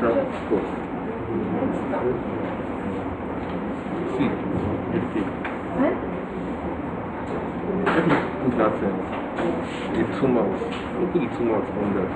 course. See, okay. Let me put that in 2 months. We'll put the 2 months on there.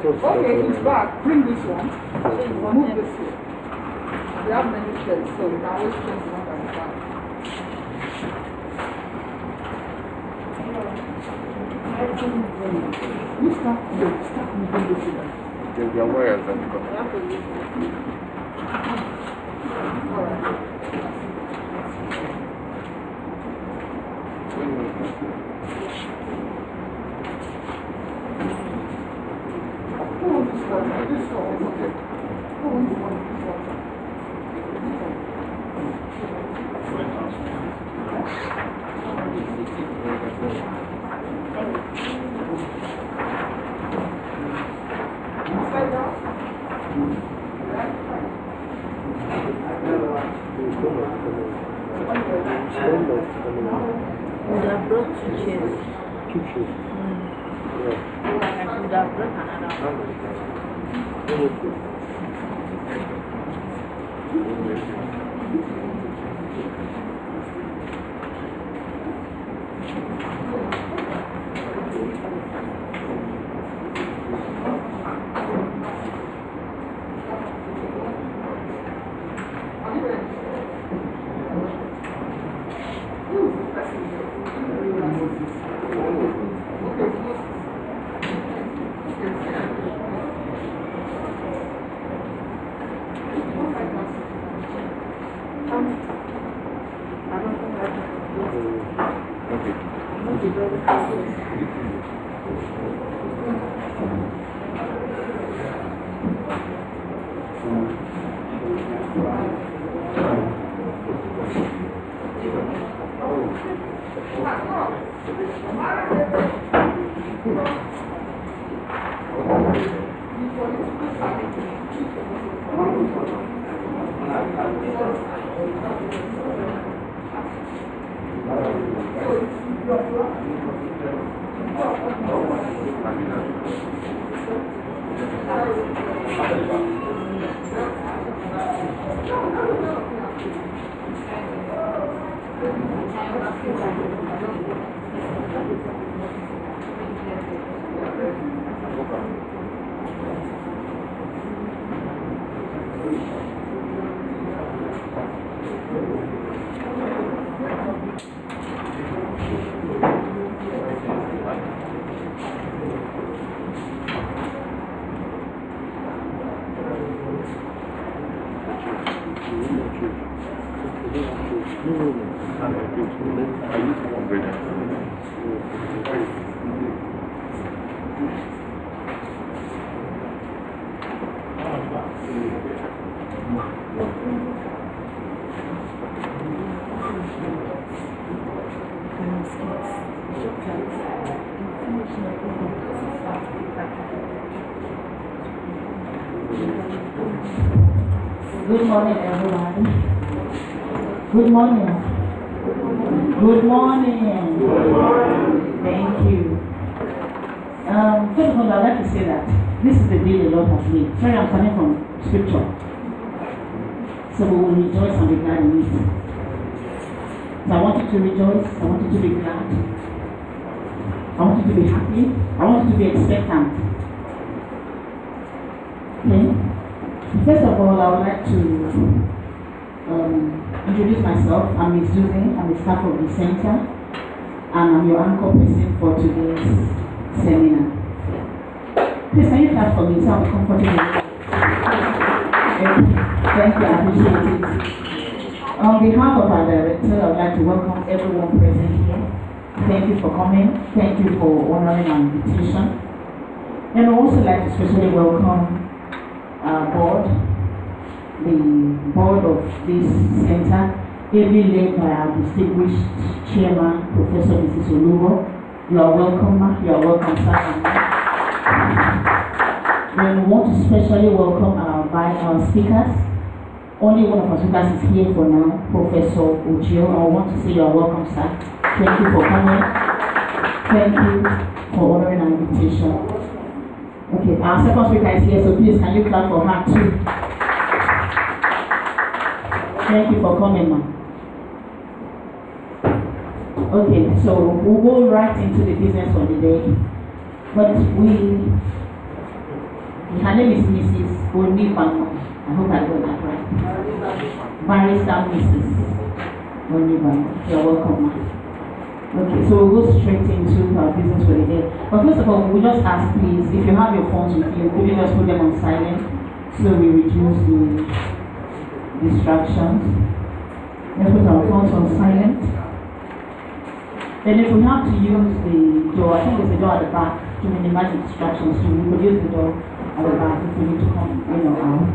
Okay, he's back. Bring this one. Move this here. We have many shirts, so we can always change the one that is back. You start moving this here. There's your wires that Alright. Who wants this one? This one. Okay. Who wants this one? Slide down. Would have brought 2 chairs. 2 chairs. Yeah. I would have brought another one. Good morning, everyone. Good morning. Good morning. Thank you. First of all, I'd like to say that this is the day the Lord has made. Sorry, I'm coming from scripture. So we will rejoice and be glad in it. So I want you to rejoice. I want you to be glad. I want you to be happy. I want you to be expectant. Okay? First of all, I would like to introduce myself. I'm Ms. Susan. I'm the staff of the center, and I'm your anchor person for today's seminar. Please, can you clap for me so I'll be comfortable? Thank you, I appreciate it. On behalf of our director, I would like to welcome everyone present here. Thank you for coming. Thank you for honoring our invitation. And I would also like to especially welcome our board, the board of this center, ably led by our distinguished chairman, Professor Mrs. Oluwo. You are welcome, ma. You are welcome, sir. And we want to especially welcome our speakers. Only one of our speakers is here for now, Professor Ojio. I want to say you are welcome, sir. Thank you for coming. Thank you for honoring our invitation. Okay, our second speaker is here, so please can you clap for her too? Thank you for coming, ma'am. Okay, so we'll go right into the business for the day. But her name is Mrs. Onibano. I hope I got that right. Barrister Mrs. Onibano. You're welcome, ma'am. Okay, so we'll go straight into our business for the day. But first of all, we'll just ask, please, if you have your phones with you, could you just put them on silent so we reduce the distractions. Let's put our phones on silent. Then if we have to use the door, I think there's a door at the back to minimize the distractions, so we could use the door at the back if we need to come, out.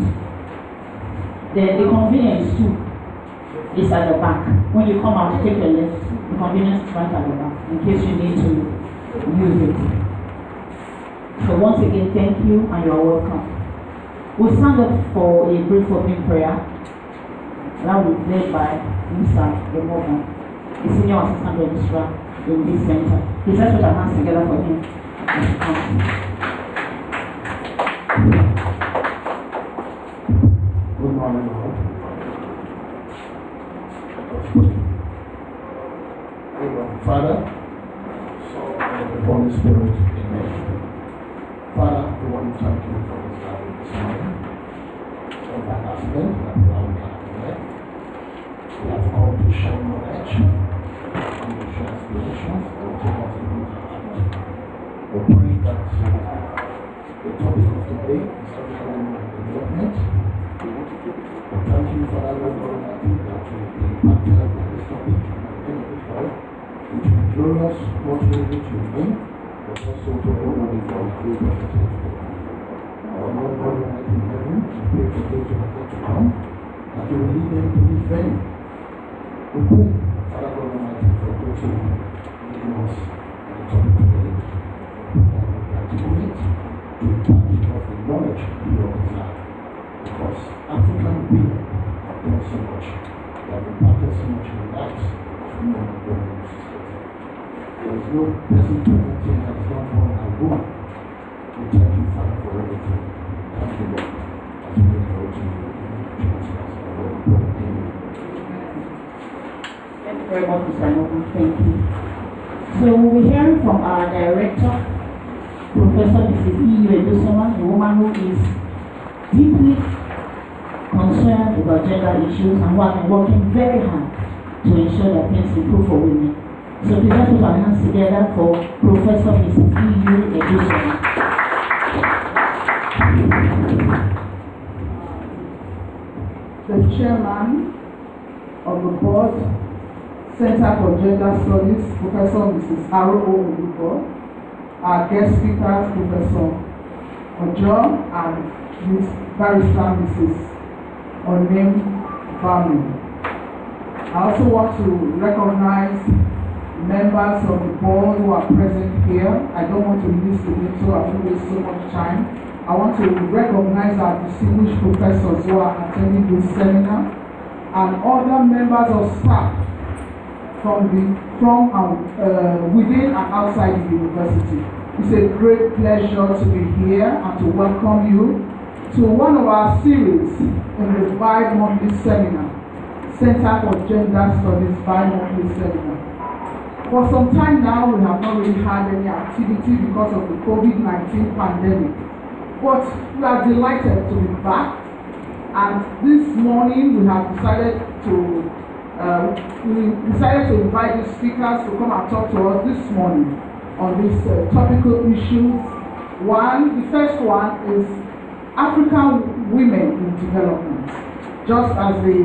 Then the convenience too is at the back. When you come out, take your left. The convenience is right at the back in case you need to use it. So once again, thank you and you are welcome. We'll stand up for a brief opening prayer. That will be led by Mr. Removan, the senior assistant registrar in this center. Please let's put our hands together for him as he comes. Good morning, all. Father, Son, and the Holy Spirit, amen. Father, we want to thank you for this gathering this morning. For that aspect that we are here. We have come to share knowledge, and to share aspirations, and to contribute our heart. We pray that the topic of today is African women development. We thank you for that Lord Almighty that will be impacted by this topic and at the end of it all. It will be glorious, not only to remain, but also to everybody for the great representative. Our Lord God Almighty in heaven, we pray for those who are yet to come, that you will lead them to this venue. We pray, Father God Almighty, for those who are leading us on the topic today. That we articulate to impact of the knowledge we all desire. Because African women have done so much. They have impacted so much in the lives of men and women in society. There is no person present here that is not born a woman. We thank you, Father, for everything. Thank you, Lord, as we look forward to you in Jesus' name. Amen. Thank you very much, Mr. Noble. Thank you. So we'll be hearing from our director, Professor Mrs. E.U. Edusoma, a woman who is deeply concerned about gender issues and who has been working very hard to ensure that things improve for women. So please let's put our hands together for Professor Mrs. E.U. Edusoma. The chairman of the board, Center for Gender Studies, Professor Mrs. Aro Ogubo, our guest speakers, Professor Ojo and Ms. Barrister Mrs. Onem Bami. I also want to recognize members of the board who are present here. I don't want to list the names so I won't waste so much time. I want to recognize our distinguished professors who are attending this seminar and other members of staff from within and outside the university. It's a great pleasure to be here and to welcome you to one of our series in the bi-monthly seminar, Center for Gender Studies bi-monthly seminar. For some time now, we have not really had any activity because of the COVID-19 pandemic, but we are delighted to be back. And this morning, we have decided to invite the speakers to come and talk to us this morning on these topical issues. The first one is African women in development. Just as the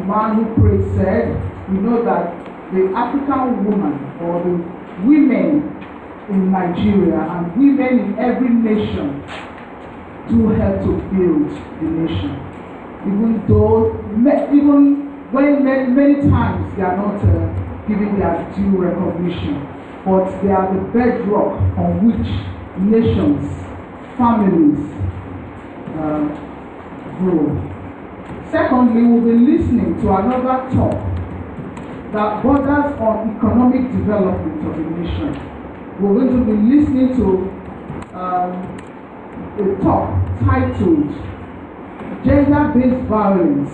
man who prayed said, we know that the African woman or the women in Nigeria and women in every nation do help to build the nation. Even when many times they are not given their due recognition, but they are the bedrock on which nations, families grow. Secondly, we'll be listening to another talk that borders on economic development of the nation. We're going to be listening to a talk titled Gender-Based Violence,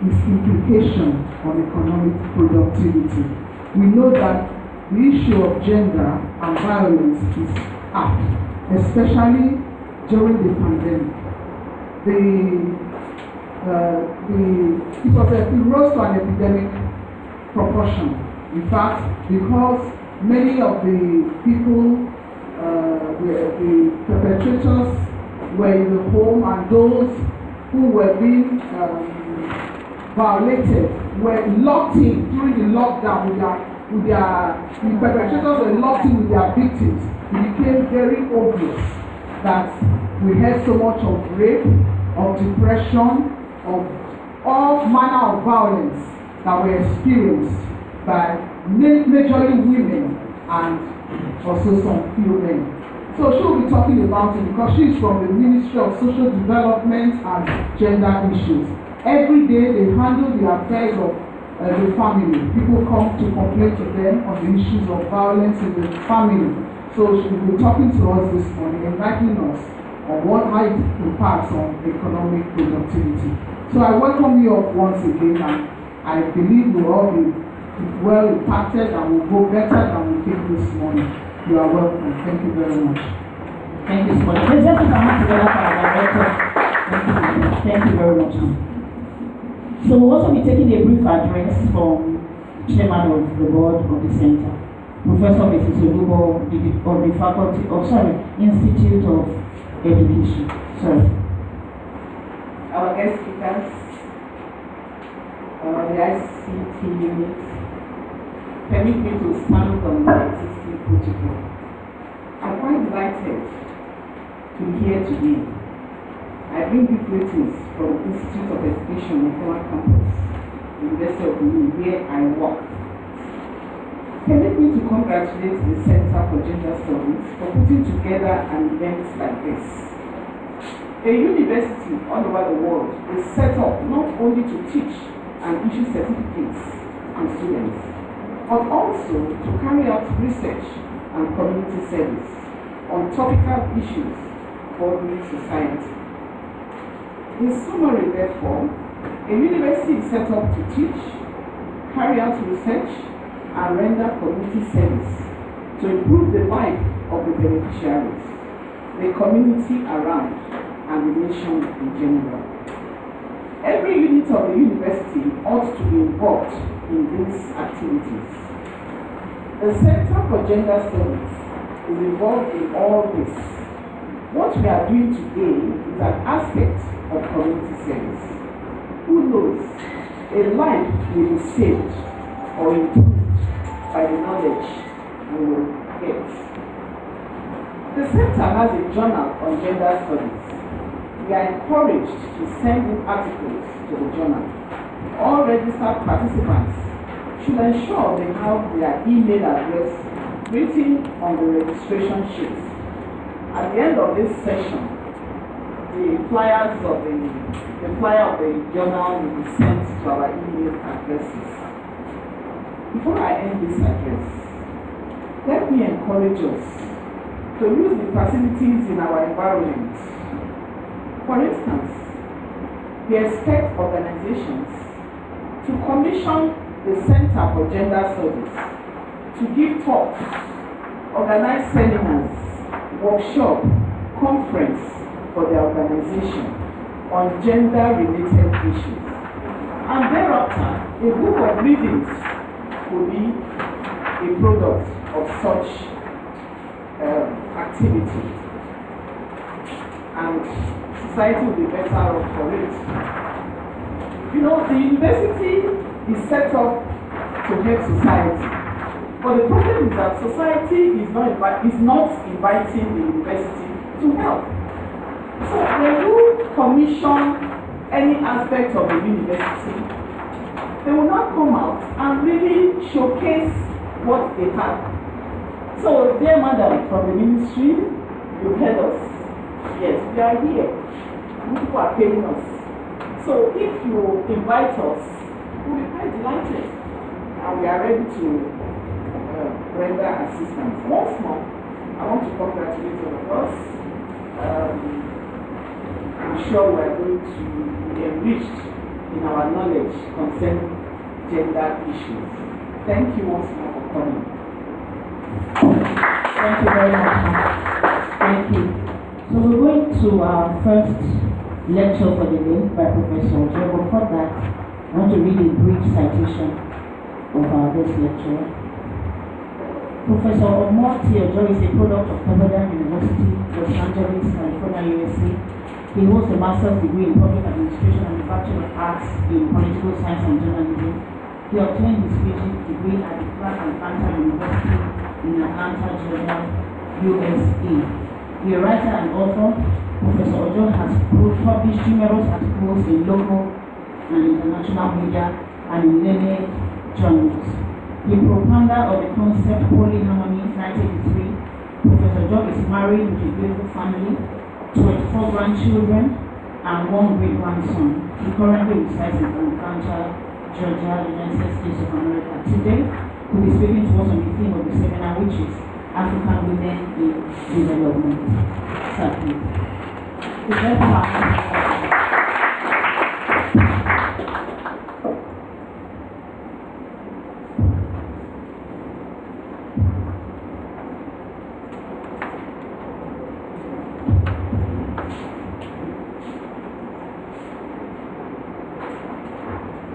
Its Implication on Economic Productivity. We know that the issue of gender and violence is up, especially during the pandemic. It rose to an epidemic proportion. In fact, because many of the people, the perpetrators were in the home, and those who were being violated were locked in during the lockdown the perpetrators were locked in with their victims. It became very obvious that we had so much of rape, of depression, of all manner of violence that were experienced by majorly women and also some few men. So she'll be talking about it because she's from the Ministry of Social Development and Gender Issues. Every day they handle the affairs of the family. People come to complain to them on the issues of violence in the family. So she'll be talking to us this morning, enlightening us on how it impacts on economic productivity. So I welcome you up once again, and I believe we'll all be well impacted and will go better than we think this morning. You are welcome. Thank you very much. Thank you so much. Let's just come together for our director. Thank you very much. So we'll also be taking a brief address from Chairman of the Board of the Center, Professor Mrs. Olubo of the Faculty of Institute of Education. Our guest speakers, the ICT unit, permit me to stand on the existing protocol. I'm quite delighted to be here today. I bring you greetings from the Institute of Education on our campus, University of Vivian, where I work. Permit me to congratulate the Center for Gender Studies for putting together an event like this. A university all over the world is set up not only to teach and issue certificates to students, but also to carry out research and community service on topical issues bothering society. In summary, therefore, a university is set up to teach, carry out research, and render community service to improve the life of the beneficiaries, the community around, and the nation in general. Every unit of the university ought to be involved in these activities. The Center for Gender Studies is involved in all this. What we are doing today is an aspect of community service. Who knows, a life will be saved or improved by the knowledge we will get. The center has a journal on gender studies. We are encouraged to send in articles to the journal. All registered participants should ensure they have their email address written on the registration sheet. At the end of this session, the flyer of the journal will be sent to our email addresses. Before I end this address, let me encourage us to use the facilities in our environment. For instance, we expect organizations to commission the Center for Gender Studies to give talks, organize seminars, workshop, conference for their organization on gender-related issues. And thereafter, a book of readings will be a product of such activity. And society will be better off for it. You know, the university is set up to help society. But the problem is that society is not inviting the university to help. So when you commission any aspect of the university, they will not come out and really showcase what they have. So, dear madam from the ministry, you heard us. Yes, we are here. People are paying us. So if you invite us, we'll be quite delighted. And we are ready to render assistance. Once more, I want to congratulate all of us. I'm sure we are going to be enriched in our knowledge concerning gender issues. Thank you once more for coming. Thank you very much. Thank you. So we're going to our first lecture for the day by Professor Ojo. Before that, I want to read a brief citation of our guest lecturer. Professor Ojo is a product of Pepperdine University, Los Angeles, California, USA, He holds a master's degree in public administration and a Bachelor of Arts in political science and journalism. He obtained his PhD degree at the Clark Atlanta University in Atlanta, Georgia, USA. He is a writer and author. Professor Ojo has published numerous articles in local and international media and in learned journals. The propounder of the concept polyharmony 1983, Professor Ojo is married with a beautiful family, 24 grandchildren, and 1 great-grandson. He currently resides in Atlanta, Georgia, United States of America. Today, we'll be speaking to us on the theme of the seminar, which is African Women in Development. Sir, please.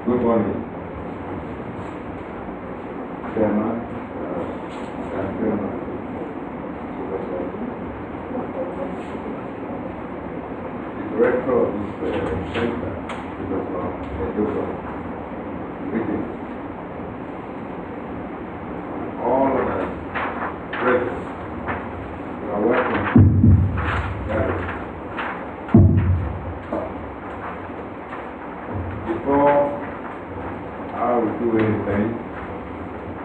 Good morning, Chairman, Chairman, the Director of this center, greetings. All of us present, you are welcome. Before I will do anything,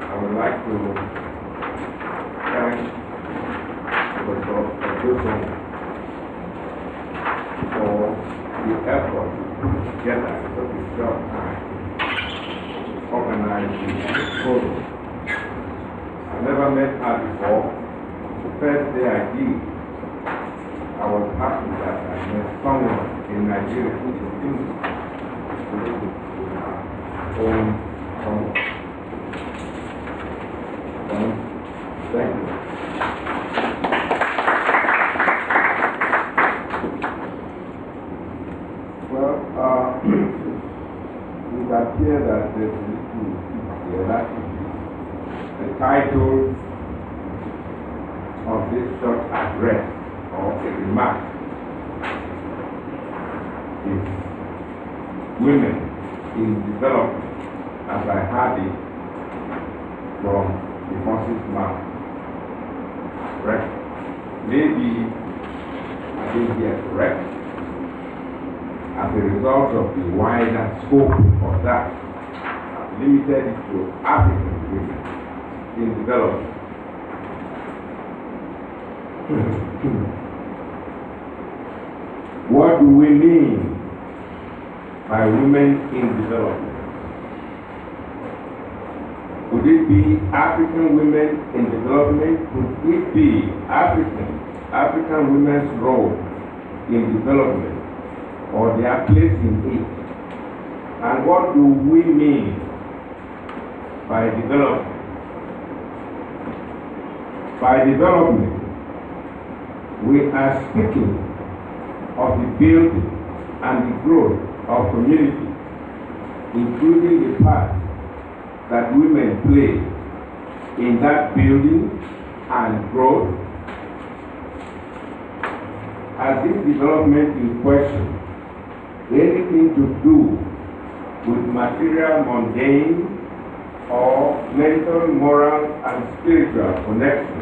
I would like to thank Professor Ojo for the effort to get us such a short time to organize this program. I never met her before. The first day I did, I was happy that I met someone in Nigeria who is English. Thank you. Well, it appears that there's a little the title of this short address or a remark is Women in Development, as I heard it from the horse's mouth. Correct? Maybe I didn't hear correct. As a result of the wider scope of that, I've limited it to African women in development. What do we mean by women in development? Would it be African women in development? Would it be African women's role in development or their place in it? And what do we mean by development? By development, we are speaking of the building and the growth of community, including the part that women play in that building and growth. As this development in question anything to do with material, mundane, or mental, moral, and spiritual connection?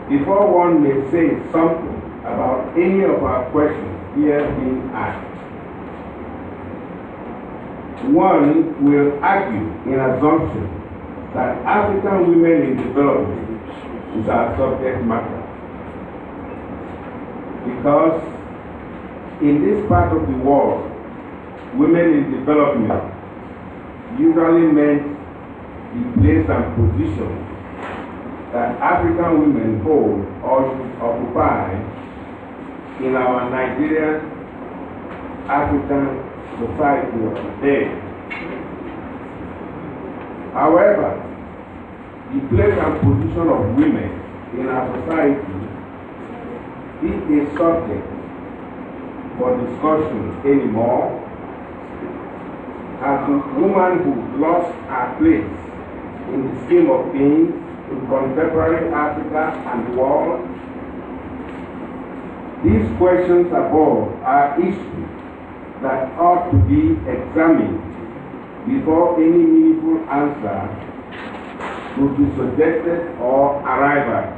Before one may say something about any of our questions here being asked, one will argue in assumption that African women in development is our subject matter. Because in this part of the world, women in development usually meant the place and position that African women hold or should occupy in our Nigerian African society of today. However, the place and position of women in our society is a subject for discussion anymore, as the woman who lost her place in the scheme of things in contemporary Africa and the world These questions above are issues that ought to be examined before any meaningful answer would be suggested or arrive at.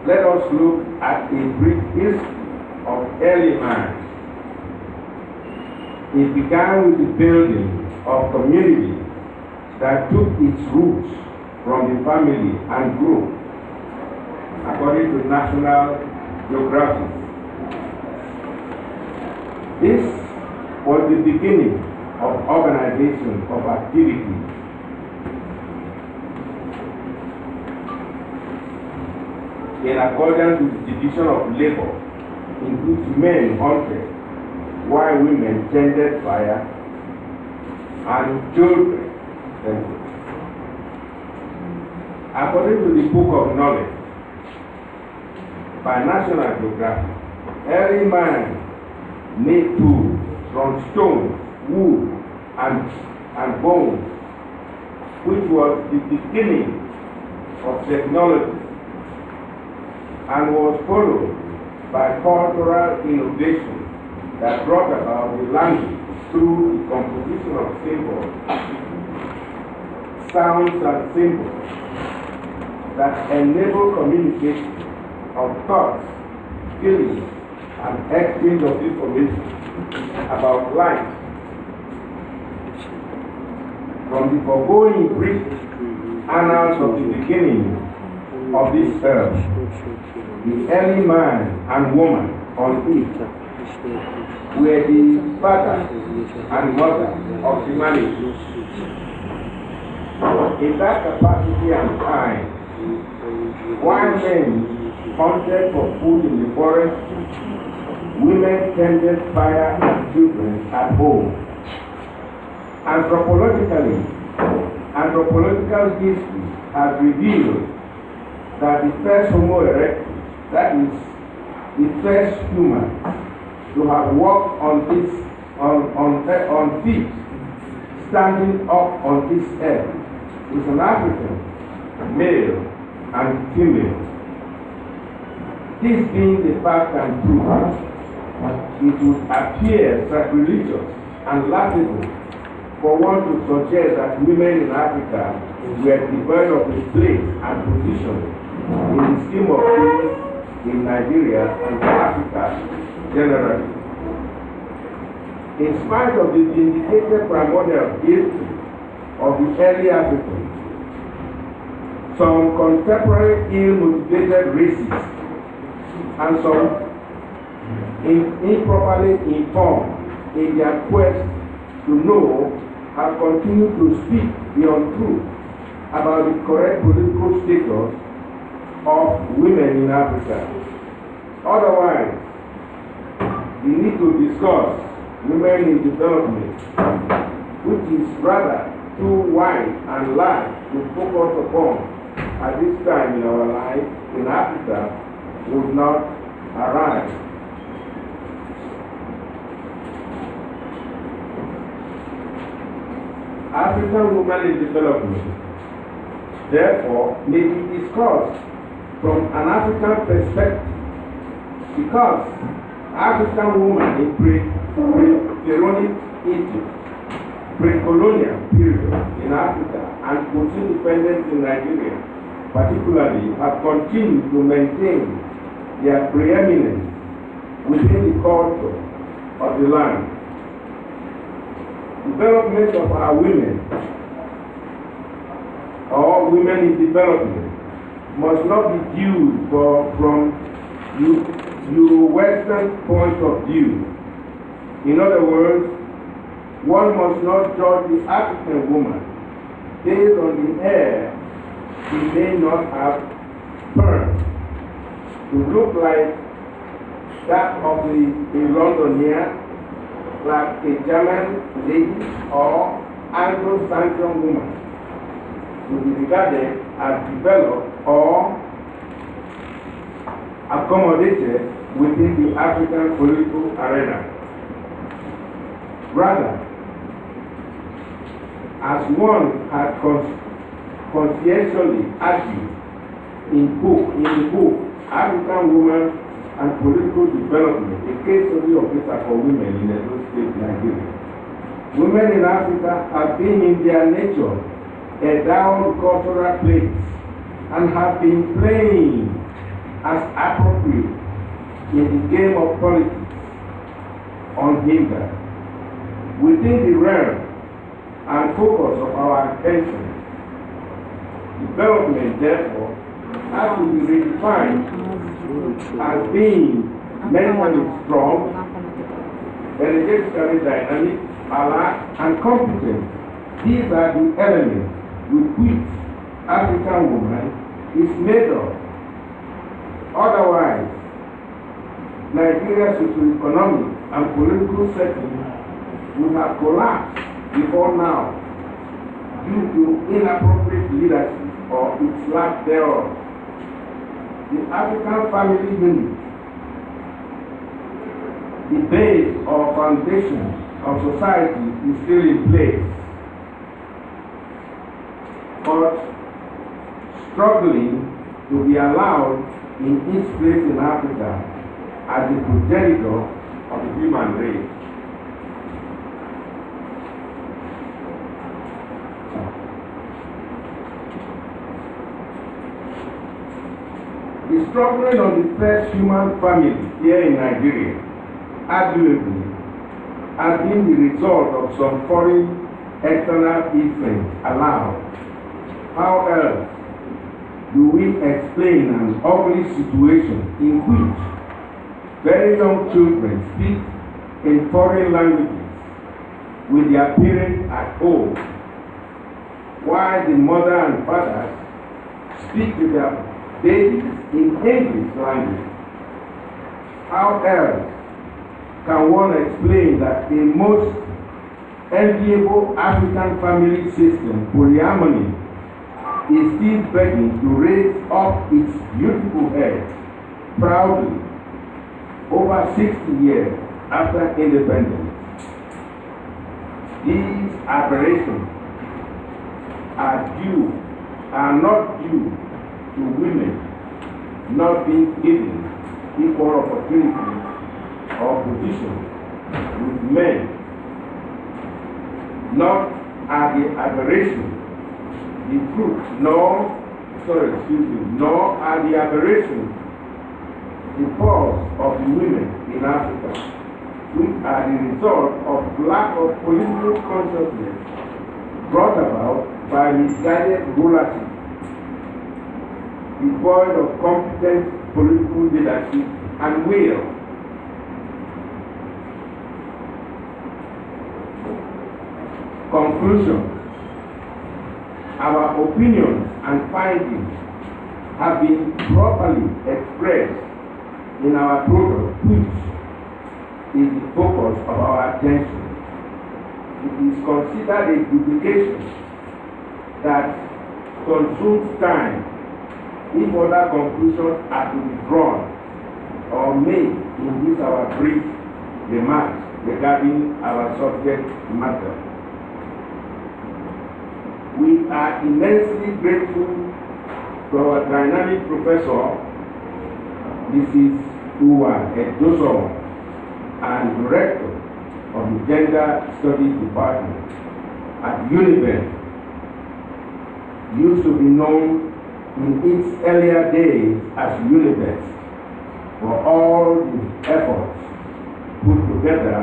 Let us look at a brief history of early man. It began with the building of communities that took its roots from the family and grew, according to National Geographic. This was the beginning of organization of activities. In accordance with the division of labor, in which men hunted, while women tended fire, and children tended. According to the Book of Knowledge, by National Geographic, every man made tools from stone, wood, and bone, which was the beginning of technology, and was followed by cultural innovation that brought about the language through the composition of symbols, sounds and symbols that enable communication of thoughts, feelings, and exchange of information about life. From the foregoing brief annals of the beginning of this earth, the early man and woman on it were the father and mother of humanity. In that capacity and time, while men hunted for food in the forest, women tended fire and children at home. Anthropological history has revealed that the first Homo erectus, that is, the first human to have walked on feet, standing up on this earth, is an African, male and female. This being the fact and truth, it would appear sacrilegious and laughable for one to suggest that women in Africa were devoid of a place and position in the scheme of things in Nigeria and Africa generally. In spite of the vindicated primordial history of the early Africans, some contemporary ill-motivated racists and some improperly informed in their quest to know have continued to speak the untruth about the correct political status of women in Africa. Otherwise, we need to discuss women in development, which is rather too wide and large to focus upon at this time in our life in Africa, would not arise. African women in development, therefore, may be discussed from an African perspective, because African women in pre-Pharaonic Egypt, pre-colonial period in Africa, and post-independence in Nigeria, particularly, have continued to maintain their preeminence within the culture of the land. Development of our women, or women in development, must not be viewed from Euro-Western point of view. In other words, one must not judge the African woman based on the hair she may not have permed to look like that of a Londonian, like a German lady or Anglo-Saxon woman, to be regarded as developed or accommodated within the African political arena. Rather, as one had conscientiously argued in the book African women and political development, a case study officer for women in Edo State, Nigeria. Women in Africa have been in their nature a down cultural place and have been playing as appropriate in the game of politics unhindered. Within the realm and focus of our attention, development, therefore, has to be redefined as being mentally strong, energetically dynamic, alert, and competent. These are the elements with which African woman is made of. Otherwise, Nigeria's socio-economic and political setting would have collapsed before now due to inappropriate leadership or its lack thereof. The African family unit, the base or foundation of society, is still in place, but struggling to be allowed in its place in Africa as the progenitor of the human race. The struggling of the first human family here in Nigeria, arguably, has been the result of some foreign external influence allowed. How else do we explain an ugly situation in which very young children speak in foreign languages with their parents at home, while the mother and fathers speak to their babies in English language? How else can one explain that the most enviable African family system, polyamory, is still begging to raise up its beautiful head proudly over 60 years after independence? These aberrations are not due to women not being given equal opportunity or position with men, nor are the aberrations the truth, nor are the aberrations the cause of the women in Africa, which are the result of lack of political consciousness brought about by misguided rulership, devoid of competent political leadership and will. Conclusion. Our opinions and findings have been properly expressed in our product, which is the focus of our attention. It is considered a duplication that consumes time if other conclusions are to be drawn or made in this our brief remarks regarding our subject matter. We are immensely grateful to our dynamic professor, Mrs. Uwa Edoso, and director of the Gender Studies Department at Univen, used to be known in its earlier days as Univest, for all the efforts put together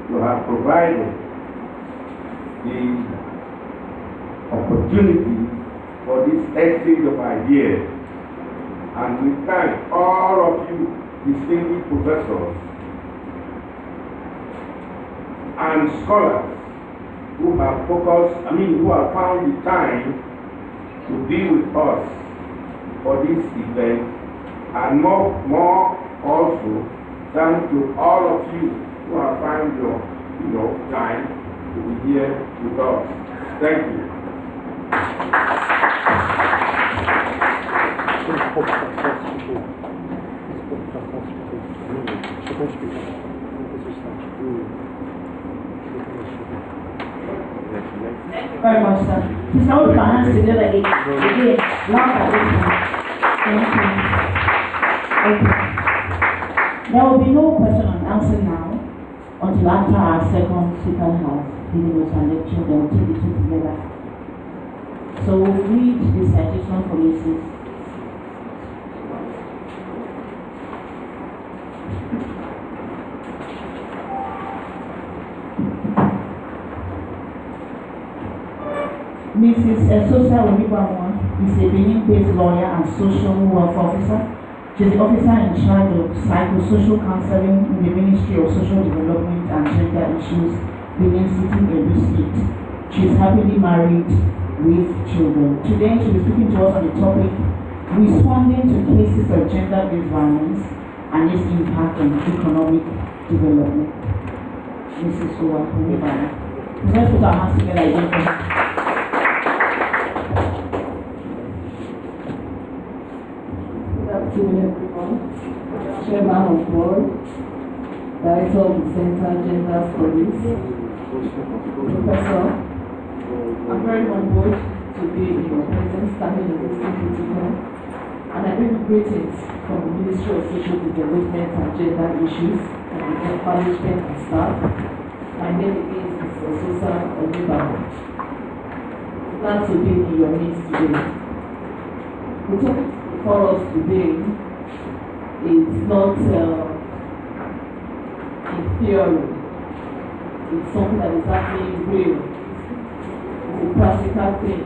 to have provided the opportunity for this exchange of ideas. And we thank all of you distinguished professors and scholars who have who have found the time to be with us for this event, and more also thank to all of you who have found your time to be here with us. Thank you. Very much, sir. Please now put our hands together again. Loud at this time. Thank you. There will be no question and answer now until after our second speaker has given us a lecture. They will take the two together. So we'll read the citation for Mrs. Mrs. Esosa Onibawa is a Benin-based lawyer and social welfare officer. She is the officer in charge of psychosocial counseling in the Ministry of Social Development and Gender Issues, Benin City, Edo State. She is happily married with children. Today she will be speaking to us on the topic responding to cases of gender-based violence and its impact on economic development. Mrs. Onibawa. Let's put our hands together again for her. To everyone, Chairman of Board, Director of the Center Gender Studies, Professor, I'm very humbled to be in your presence, standing in this institution, and I bring greetings from the Ministry of Social Development and Gender Issues and the management and staff. My name is Mr. Sosa Onibawa. Glad to be in your midst today. The topic for us today is not in theory. It's something that is actually real. It's a practical thing.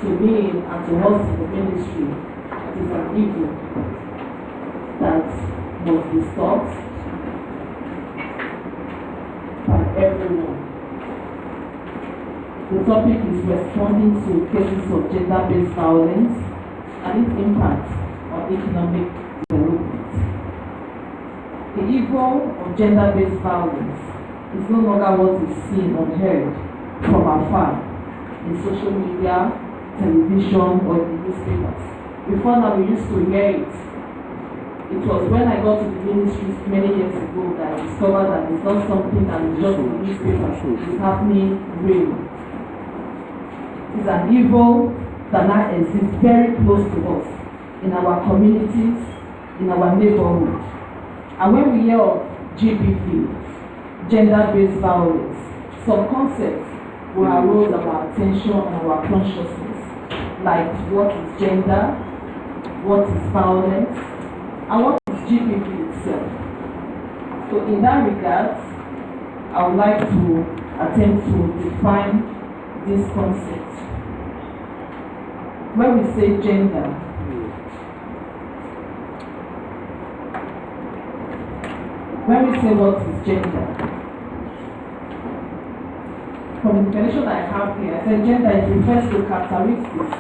To me and to us in the ministry, it is an evil that must be stopped by everyone. The topic is responding to cases of gender-based violence and its impact on economic development. The evil of gender-based violence is no longer what is seen or heard from afar in social media, television, or in the newspapers. Before now, we used to hear it. It was when I got to the ministry many years ago that I discovered that it's not something that is just in the newspapers. It's happening real. It's an evil that now exists very close to us, in our communities, in our neighborhood. And when we hear of GBV, gender-based violence, some concepts will arouse our attention and our consciousness, like what is gender, what is violence, and what is GBV itself. So in that regard, I would like to attempt to define this concept. When we say gender, when we say what is gender, from the definition I have here, I said gender it refers to characteristics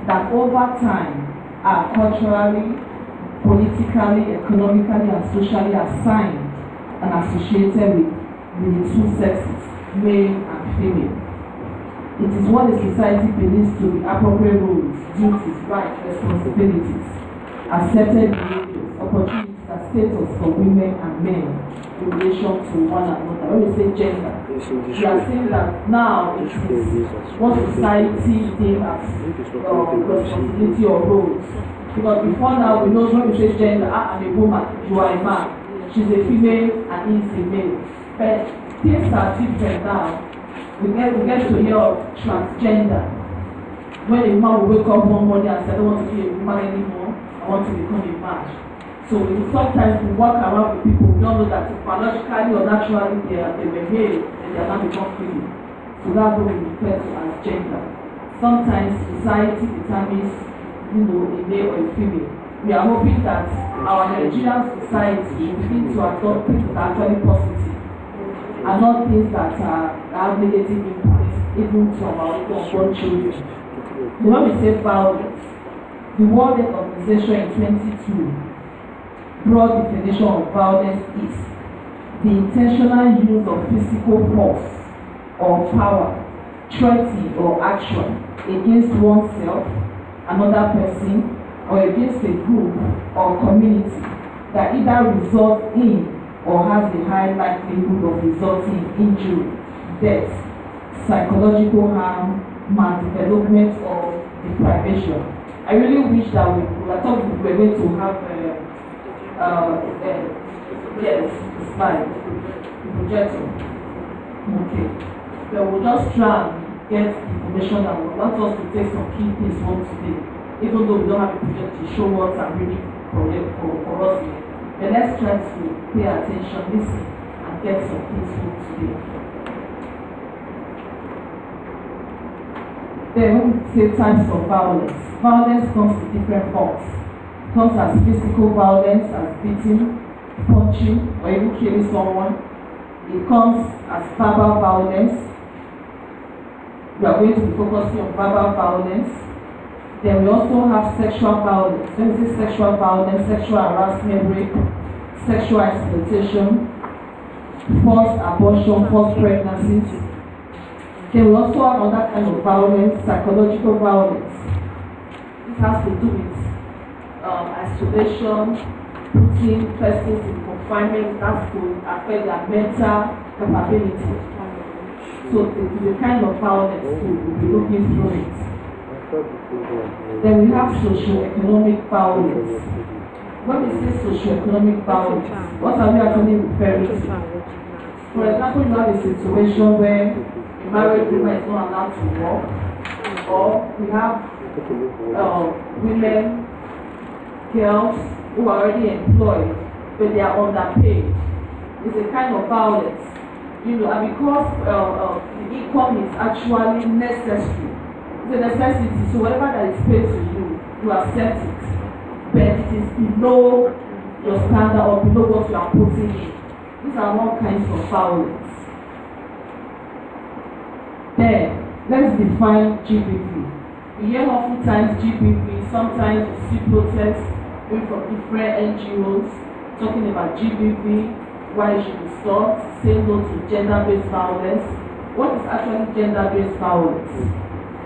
that over time are culturally, politically, economically, and socially assigned and associated with the two sexes, male and female. It is what a society believes to be appropriate roles, duties, rights, responsibilities, accepted behaviors, opportunities, and status for women and men in relation to one another. When we say gender, we are saying that now it is what society deems as responsibility or roles. Because before now, we know when we say gender, I'm a woman, you are a man, she's a female, and he is a male. But things are different now. We get to hear of transgender. When a man will wake up one morning and say, I don't want to be a woman anymore, I want to become a man. So sometimes we walk around with people who don't know that biologically or naturally they were male and they are now become female. So that's what we refer to as gender. Sometimes society determines, a male or a female. We are hoping that our Nigerian society will begin to adopt things that are actually positive and not things that have negative impacts, even to our unborn children. So when we say violence, the World Health Organization in 2022 broad definition of violence is the intentional use of physical force or power, threatening or action against oneself, another person, or against a group or community that either results in or has a high likelihood of resulting in injury, death, psychological harm, maldevelopment, or deprivation. I really wish that I thought we were going to have yes, it's fine. Rejection. Okay. But we'll just try and get information and we want us to take some key things home today. Even though we don't have a project to show what I'm really for us here. But let's try to pay attention, listen, and get some things home today. Then when we say types of violence, violence comes in different forms. It comes as physical violence, as beating, punching, or even killing someone. It comes as verbal violence. We are going to be focusing on verbal violence. Then we also have sexual violence. When we say sexual violence, sexual harassment, rape, sexual exploitation, forced abortion, forced pregnancies. Then we also have another kind of violence, psychological violence. This has to do with isolation, putting persons in confinement. That's to affect their mental capability. So the kind of violence we'll be looking through it. Then we have socio-economic violence. When we say socio-economic violence, what are we actually referring to? For example, you have a situation where a married woman is not allowed to work, or we have women, girls who are already employed, but they are underpaid. It's a kind of violence. And because the income is actually necessary. It's a necessity, so whatever that is paid to you, you accept it. But it is below your standard or below what you are putting in. These are all kinds of violence. Then, let's define GBV. We hear oftentimes GBV, sometimes you see protests going from different NGOs talking about GBV, why it should be stopped, say no to gender-based violence. What is actually gender-based violence?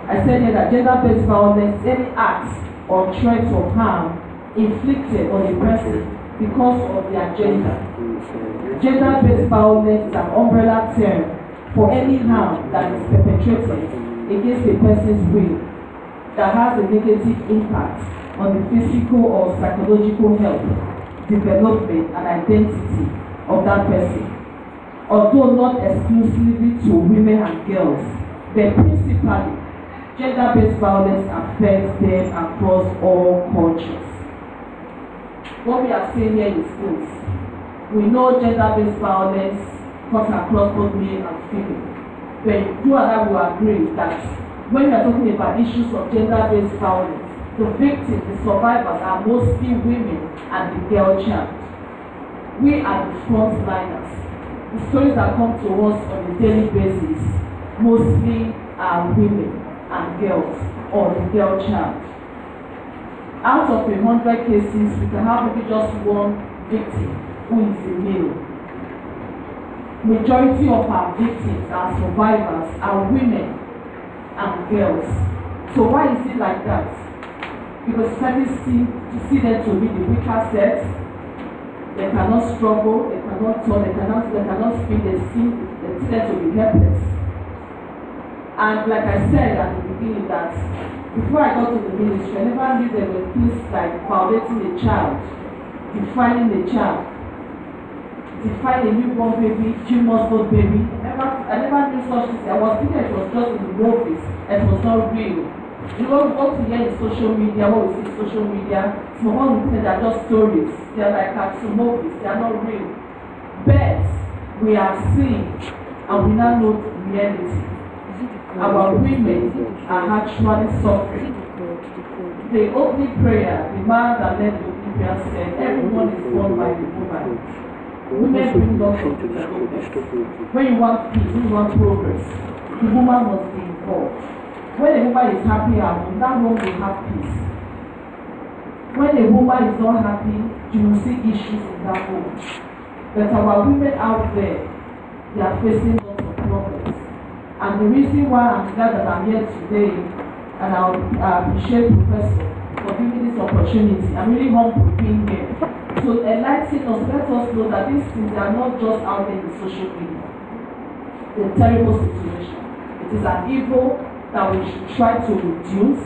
I said here that gender-based violence is any act or threat of harm inflicted on a person because of their gender. Gender-based violence is an umbrella term for any harm that is perpetrated against a person's will that has a negative impact on the physical or psychological health, development, and identity of that person. Although not exclusively to women and girls, but principally, gender-based violence affects them across all cultures. What we are saying here is this. We know gender-based violence cuts across both male and female. But you and I will agree that when we are talking about issues of gender-based violence, the victims, the survivors are mostly women and the girl child. We are the frontliners. The stories that come to us on a daily basis mostly are women and girls or the girl child. Out of 100 cases, we can have maybe just one victim who is a male. Majority of our victims, our survivors, are women and girls. So why is it like that? Because society see them to be the weaker sex. They cannot struggle, they cannot talk, they cannot speak, they see them to be helpless. And like I said at the beginning that before I got to the ministry, I never knew there were things like violating a child, defining a child, defining a newborn baby, 2 months old baby. I never knew such things. I was thinking it was just in the movies, it was not real. What we hear in social media, what we see in social media, some of them say they are just stories. They are like cartoon movies, they are not real. But we are seeing and we now know the reality. Our women are actually suffering. The opening prayer, the man that led the opening prayer said, everyone is born by the woman. Women bring lots of development. When you want peace, when you want progress, the woman must be involved. When a woman is happy at home, that home will have peace. When a woman is not happy, you will see issues in that home. But our women out there, they are facing lots of problems. And the reason why I'm glad that I'm here today, and I appreciate Professor for giving this opportunity. I'm really humble being here. So enlighten us, let us know that these things are not just out there in social media. It's a terrible situation. It is an evil that we should try to reduce,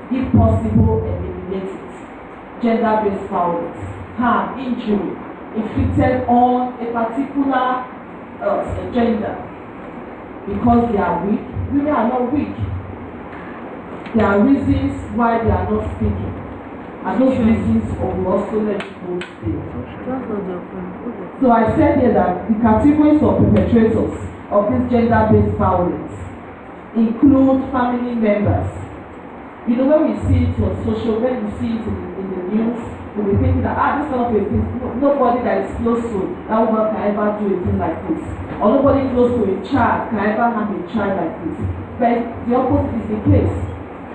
if possible, eliminate it. Gender-based violence. harm, injury inflicted on a particular gender because they are weak. Women are not weak. There are reasons why they are not speaking. And those reasons will also let people stay. So I said here that the categories of perpetrators of this gender-based violence include family members. You know, when we see it on social, when we see it in the news, we'll be thinking that, this kind of a thing, nobody that is close to that woman can ever do a thing like this. Or nobody close to a child can ever have a child like this. But the opposite is the case.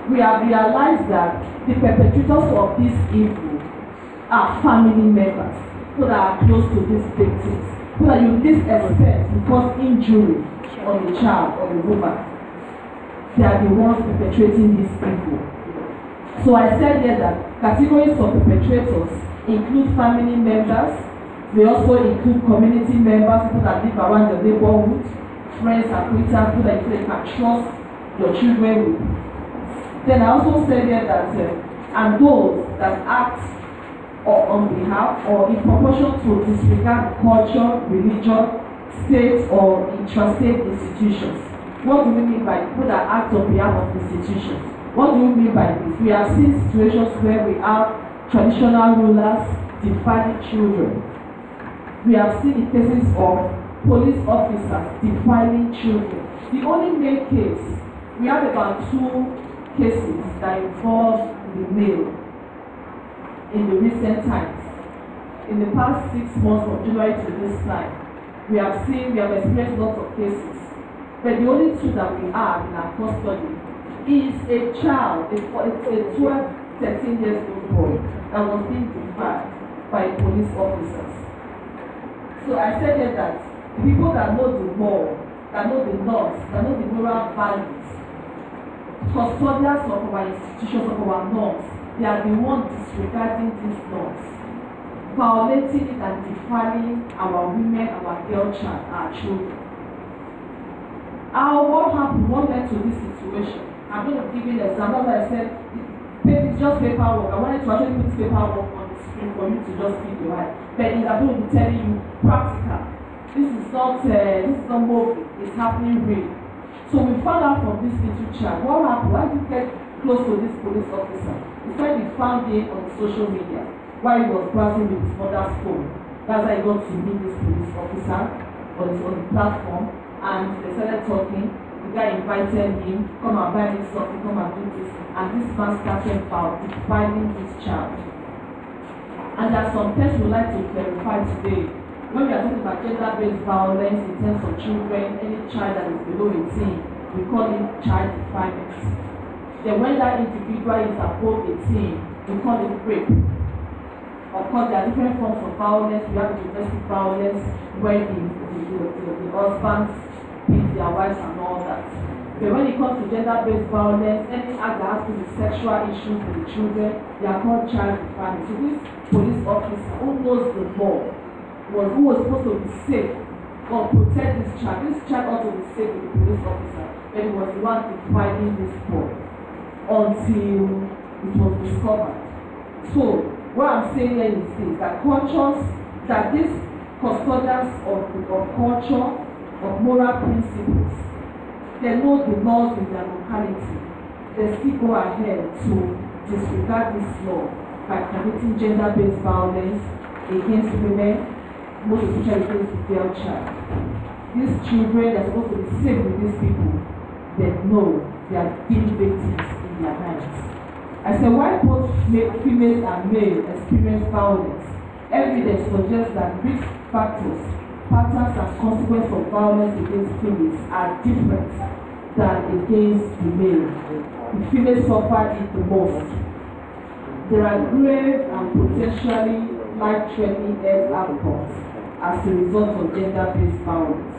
We have realized that the perpetrators of this evil are family members, people that are close to these victims, people that you least expect to cause injury on a child or a woman. They are the ones perpetrating this evil. So I said here that categories of perpetrators include family members. They also include community members, people that live around your neighborhood, friends, acquaintances, people that you can trust your children with. Then I also said here that and those that act on behalf or in proportion to disregard culture, religion, state or intrastate institutions. What do we mean by people that act on behalf of institutions? What do we mean by this? We have seen situations where we have traditional rulers defining children. We have seen the cases of police officers defining children. The only main case, we have about 2 cases that involve the male in the recent times. In the past 6 months from January to this time, we have experienced lots of cases. But the only 2 that we have in our custody is a child, a 12, 13 years old boy that was being defied by police officers. So I said here that the people that know the law, that know the laws, that know the moral values, custodians of our institutions, of our norms, they are the ones disregarding these norms, violating it and defiling our women, our girl child, our children. What happened? What led to this situation? I'm going to give you an example. As I said, it's just paperwork. I wanted to actually put paperwork on the screen for you to just keep your eye. But I'm going to be telling you practical. This is not movie. It's happening real. So we found out from this little child, what happened? Why did he get close to this police officer? It's when he found him on social media while he was browsing with his mother's phone. That's how he got to meet this police officer on the platform, and they started talking. The guy invited him, come and buy me something, come and do this. And this man started defining his child. And there are some things we'd like to clarify today. When we are talking about gender-based violence in terms of children, any child that is below 18, we call it child defilement. Then when that individual is above 18, we call it rape. Of course, there are different forms of violence. We have domestic violence, where the husbands beat their wives and all that. But when it comes to gender-based violence, any act that has to do with sexual issues with the children, they are called child defilement. So this police officer who knows the law, who was supposed to be safe or protect this child. This child ought to be safe with the police officer, but he was the one defining this boy until it was discovered. So what I'm saying here is this, that cultures, that these custodians of culture, of moral principles, they know the laws in their locality. They still go ahead to disregard this law by committing gender-based violence against women, most especially against the girl child. These children are supposed to be safe with these people, but no, they are being victims in their hands. I said, why both females and male experience violence? Evidence suggests that risk factors, patterns and consequences of violence against females are different than against the male. The females suffer it the most. There are grave and potentially life-threatening health outcomes as a result of gender-based violence.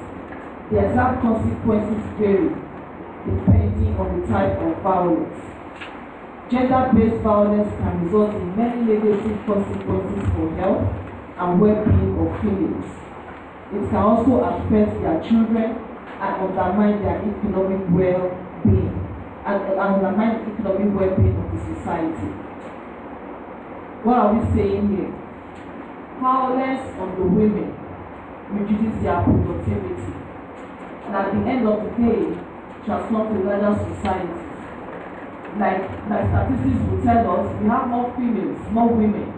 The exact consequences vary depending on the type of violence. Gender-based violence can result in many negative consequences for health and well-being of females. It can also affect their children and undermine their economic well-being of the society. What are we saying here? violence on the women reduces their productivity. And at the end of the day, transform to larger society. Like statistics will tell us, we have more females, more women.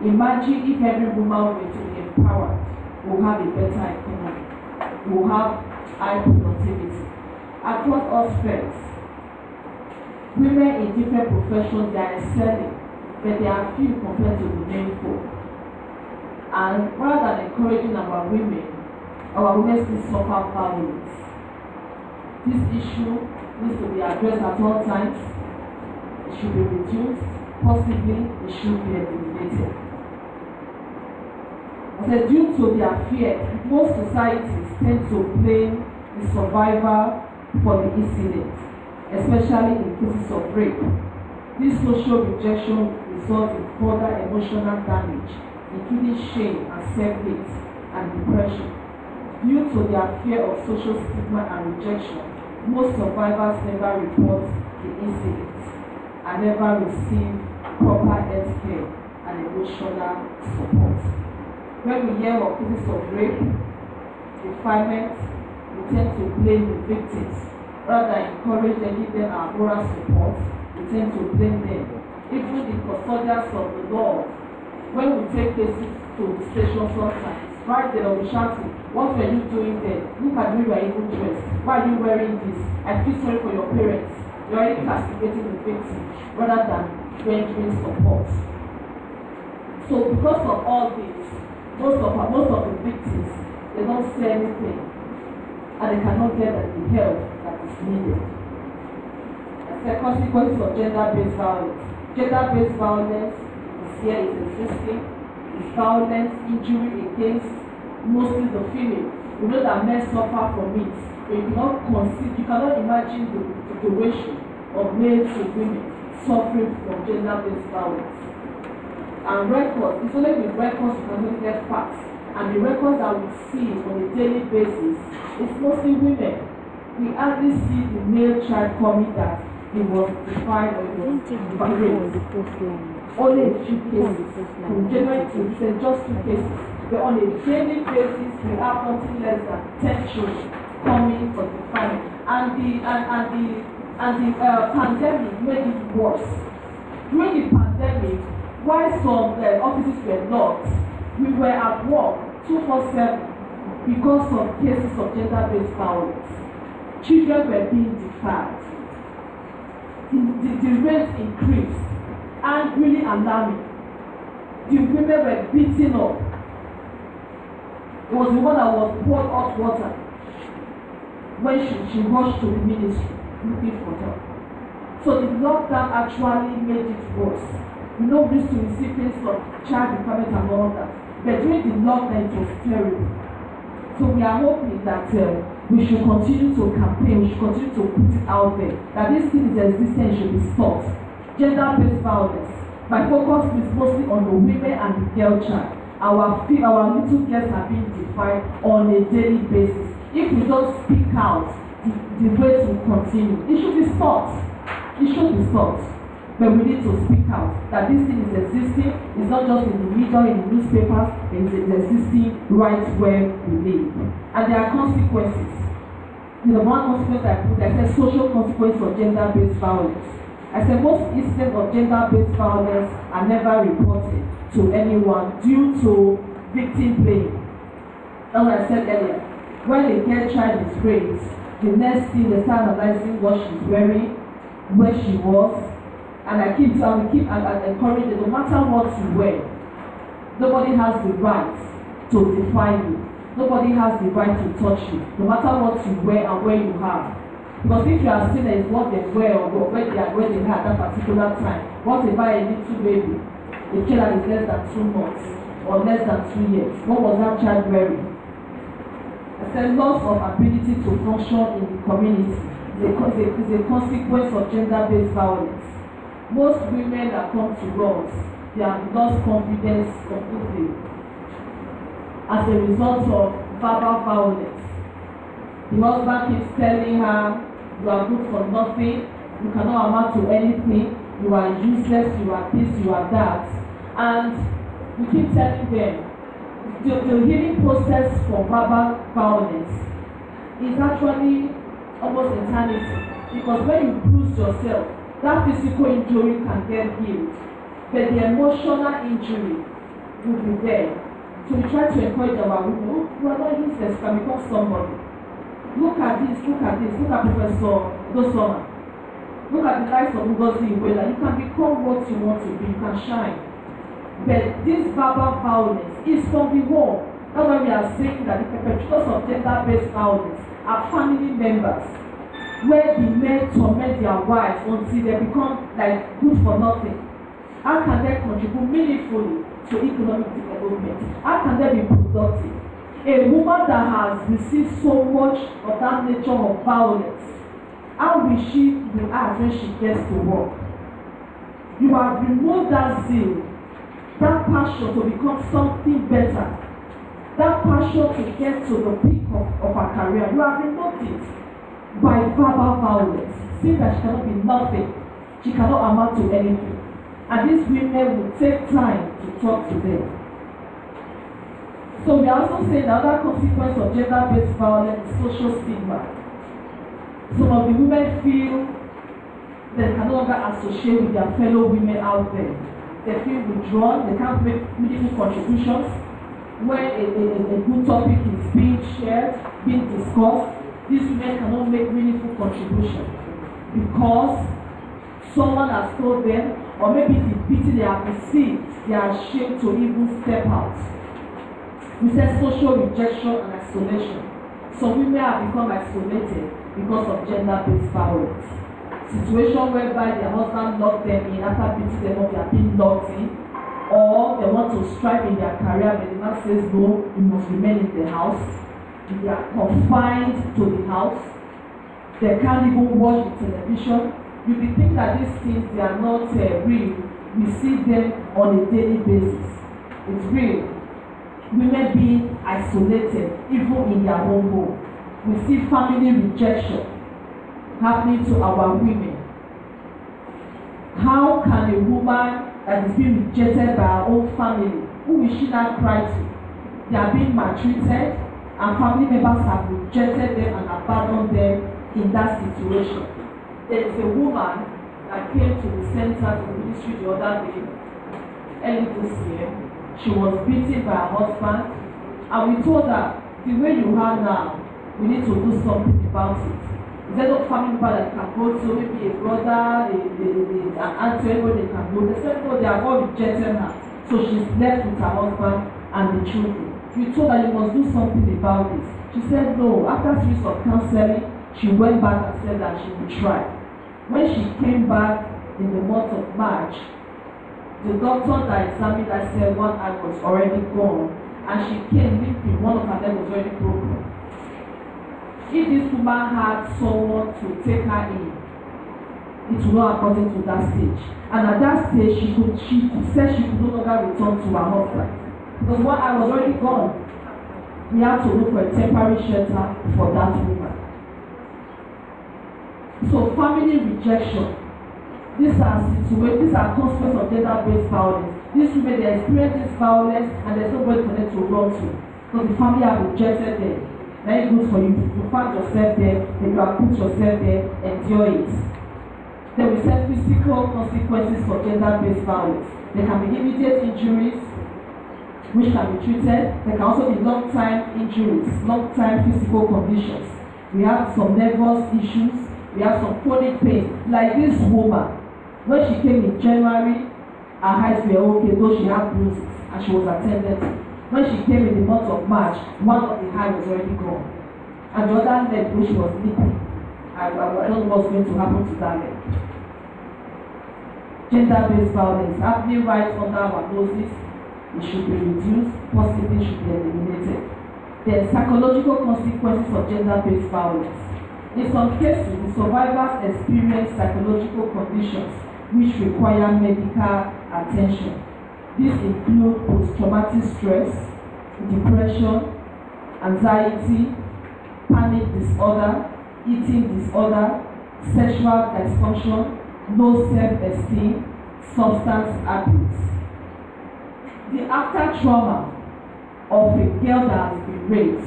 Imagine if every woman were to be empowered, we'll have a better economy. We'll have high productivity. Across all spheres, women in different professions, they are excelling, but they are few compared to the men folk. And rather than encouraging our women still suffer violence. This issue needs to be addressed at all times. It should be reduced, possibly it should be eliminated. So due to their fear, most societies tend to blame the survivor for the incident, especially in cases of rape. This social rejection results in further emotional damage, including shame and self-hate and depression. Due to their fear of social stigma and rejection, most survivors never report the incident and never receive proper health care and emotional support. When we hear of cases of rape, defilement, we tend to blame the victims. Rather than encourage them, give them our moral support, we tend to blame them. Even the custodians of the law, when we take cases to the station sometimes, right there they'll be shouting, what were you doing there? Look at me, you are even dressed. Why are you wearing this? I feel sorry for your parents. You're already castigating the victim rather than rendering support. So because of all this, most of the victims, they don't say anything and they cannot get the help that is needed. As a consequence of gender-based violence. Gender-based violence is here, is existing. It's violence, injury against mostly the female. We know that men suffer from it, but you cannot imagine the ratio of male to women suffering from gender-based violence. And records, it's only with records you can only get facts. And the records that we see on a daily basis, it's mostly women. We hardly see the male child coming that he was defined or he was raped. Only a few cases. From January to December, just 2 cases. But on a daily basis, we have nothing less than 10 children coming for definement. And the pandemic made it worse. During the pandemic, while some offices were locked, we were at work 24/7 because of cases of gender-based violence. Children were being defied. The rate increased, and really alarming. The women were beaten up. It was the one that was poured hot water when she rushed to the ministry looking for help. So the lockdown actually made it worse. We know we used to receive things of child development and all that. But during the lockdown, it was terrible. So we are hoping that we should continue to campaign, we should continue to put it out there, that this thing is existing, should be stopped. Gender-based violence. My focus is mostly on the women and the girl child. Our little girls are being defined on a daily basis. If we don't speak out, the rate will continue. It should be stopped. It should be stopped. But we need to speak out that this thing is existing. It's not just in the media, in the newspapers, it's existing right where we live. And there are consequences. One consequence I said social consequence of gender-based violence. I said most incidents of gender-based violence are never reported to anyone due to victim blame. As I said earlier, when a girl child is raped, the next thing they start analyzing what she's wearing, where she was. And I keep encouraging, no matter what you wear, nobody has the right to define you. Nobody has the right to touch you, no matter what you wear and where you are. Because if you are seen as what they wear or where they are wearing at that particular time, what about a little baby, a child that is less than 2 months or less than 2 years? What was that child wearing? I said loss of ability to function in the community is a consequence of gender-based violence. Most women that come to us, they have lost confidence completely as a result of verbal violence. The husband keeps telling her, you are good for nothing, you cannot amount to anything, you are useless, you are this, you are that. And we keep telling them the healing process for verbal violence is actually almost eternity, because when you bruise yourself, that physical injury can get healed, but the emotional injury will be there. So we try to encourage our women, you are not useless, you can become somebody. Look at this, look at Professor Dosoma. Look at the likes of Ngozi Iweala. You can become what you want to be, you can shine. But this verbal violence is from the home. That's why we are saying that the perpetrators of gender-based violence are family members, where the men torment their wives until they become like good for nothing. How can they contribute meaningfully to economic development? How can they be productive? A woman that has received so much of that nature of violence, how will she react when she gets to work? You have removed that zeal, that passion to become something better, that passion to get to the peak of her career. You have removed it by verbal violence, saying that she cannot be nothing, she cannot amount to anything. And these women will take time to talk to them. So we are also saying that another consequence of gender-based violence is social stigma. Some of the women feel they can no longer associate with their fellow women out there. They feel withdrawn, they can't make meaningful contributions. When a good topic is being shared, being discussed, these women cannot make meaningful contribution because someone has told them, or maybe the pity they have received, they are ashamed to even step out. We said social rejection and isolation. Some women have become isolated because of gender-based violence. Situation whereby their husband locked them in after beating them up, they are being locked in, or they want to strive in their career, but the man says no, you must remain in the house. They are confined to the house. They can't even watch the television. You will think that these things, they are not real. We see them on a daily basis. It's real. Women being isolated, even in their own home. We see family rejection happening to our women. How can a woman that is being rejected by her own family, who will she not cry to? They are being maltreated, and family members have rejected them and abandoned them in that situation. There is a woman that came to the center to the ministry the other day, early this year. She was beaten by her husband, and we told her, the way you are now, we need to do something about it. Is there no family member that can go to, maybe a brother, an auntie, anybody they can go? They said no, they are all rejecting her. So she's left with her husband and the children. We told her you must do something about this. She said no. After 3 weeks of counseling, she went back and said that she would try. When she came back in the month of March, the doctor that examined her said one eye was already gone, and she came weeping, one of her leg was already broken. If this woman had someone to take her in, it would not have gotten to that stage. And at that stage, she said she could no longer return to her husband. Because one eye was already gone. We had to look for a temporary shelter for that woman. So family rejection. These are consequences of gender-based violence. These women, they experience this violence and there's nobody for them to run to. Because the family have rejected them. Very good for you. You find yourself there, then you have put yourself there, endure it. Then we said physical consequences for gender-based violence. There can be immediate injuries, which can be treated. There can also be long-time injuries, long-time physical conditions. We have some nervous issues. We have some chronic pain. Like this woman, when she came in January, her eyes were okay, though she had bruises, and she was attended to. When she came in the month of March, one of the eyes was already gone. And the other leg, which was leaking. I don't know what's going to happen to that leg. Gender-based violence happening right under our noses. It should be reduced, possibly should be eliminated. There are psychological consequences of gender-based violence. In some cases, the survivors experience psychological conditions which require medical attention. These include post-traumatic stress, depression, anxiety, panic disorder, eating disorder, sexual dysfunction, low self-esteem, substance abuse. the after trauma of a girl that has been raped,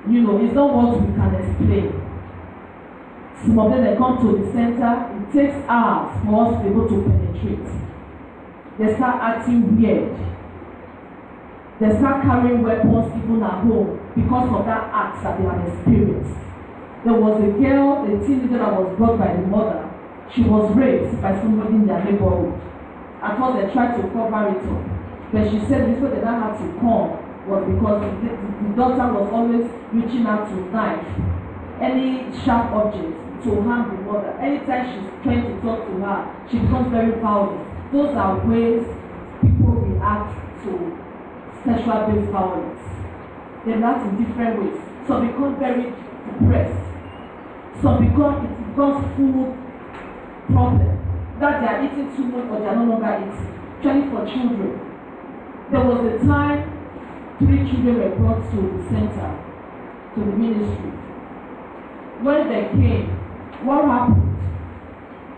is not what we can explain. Some of them, they come to the center, it takes hours for us to be able to penetrate. They start acting weird. They start carrying weapons even at home because of that act that they have experienced. There was a girl, a teenager that was brought by the mother. She was raped by somebody in their neighborhood. At first they tried to cover it up, but she said this way they now had to come was because the daughter was always reaching out to knife any sharp object to harm the mother. Anytime she's trying to talk to her, she becomes very violent. Those are ways people react to sexual-based violence. They react in different ways. Some become very depressed. It becomes food problem. That they are eating too much or they are no longer eating. Especially for children. There was a time 3 children were brought to the center, to the ministry. When they came, what happened?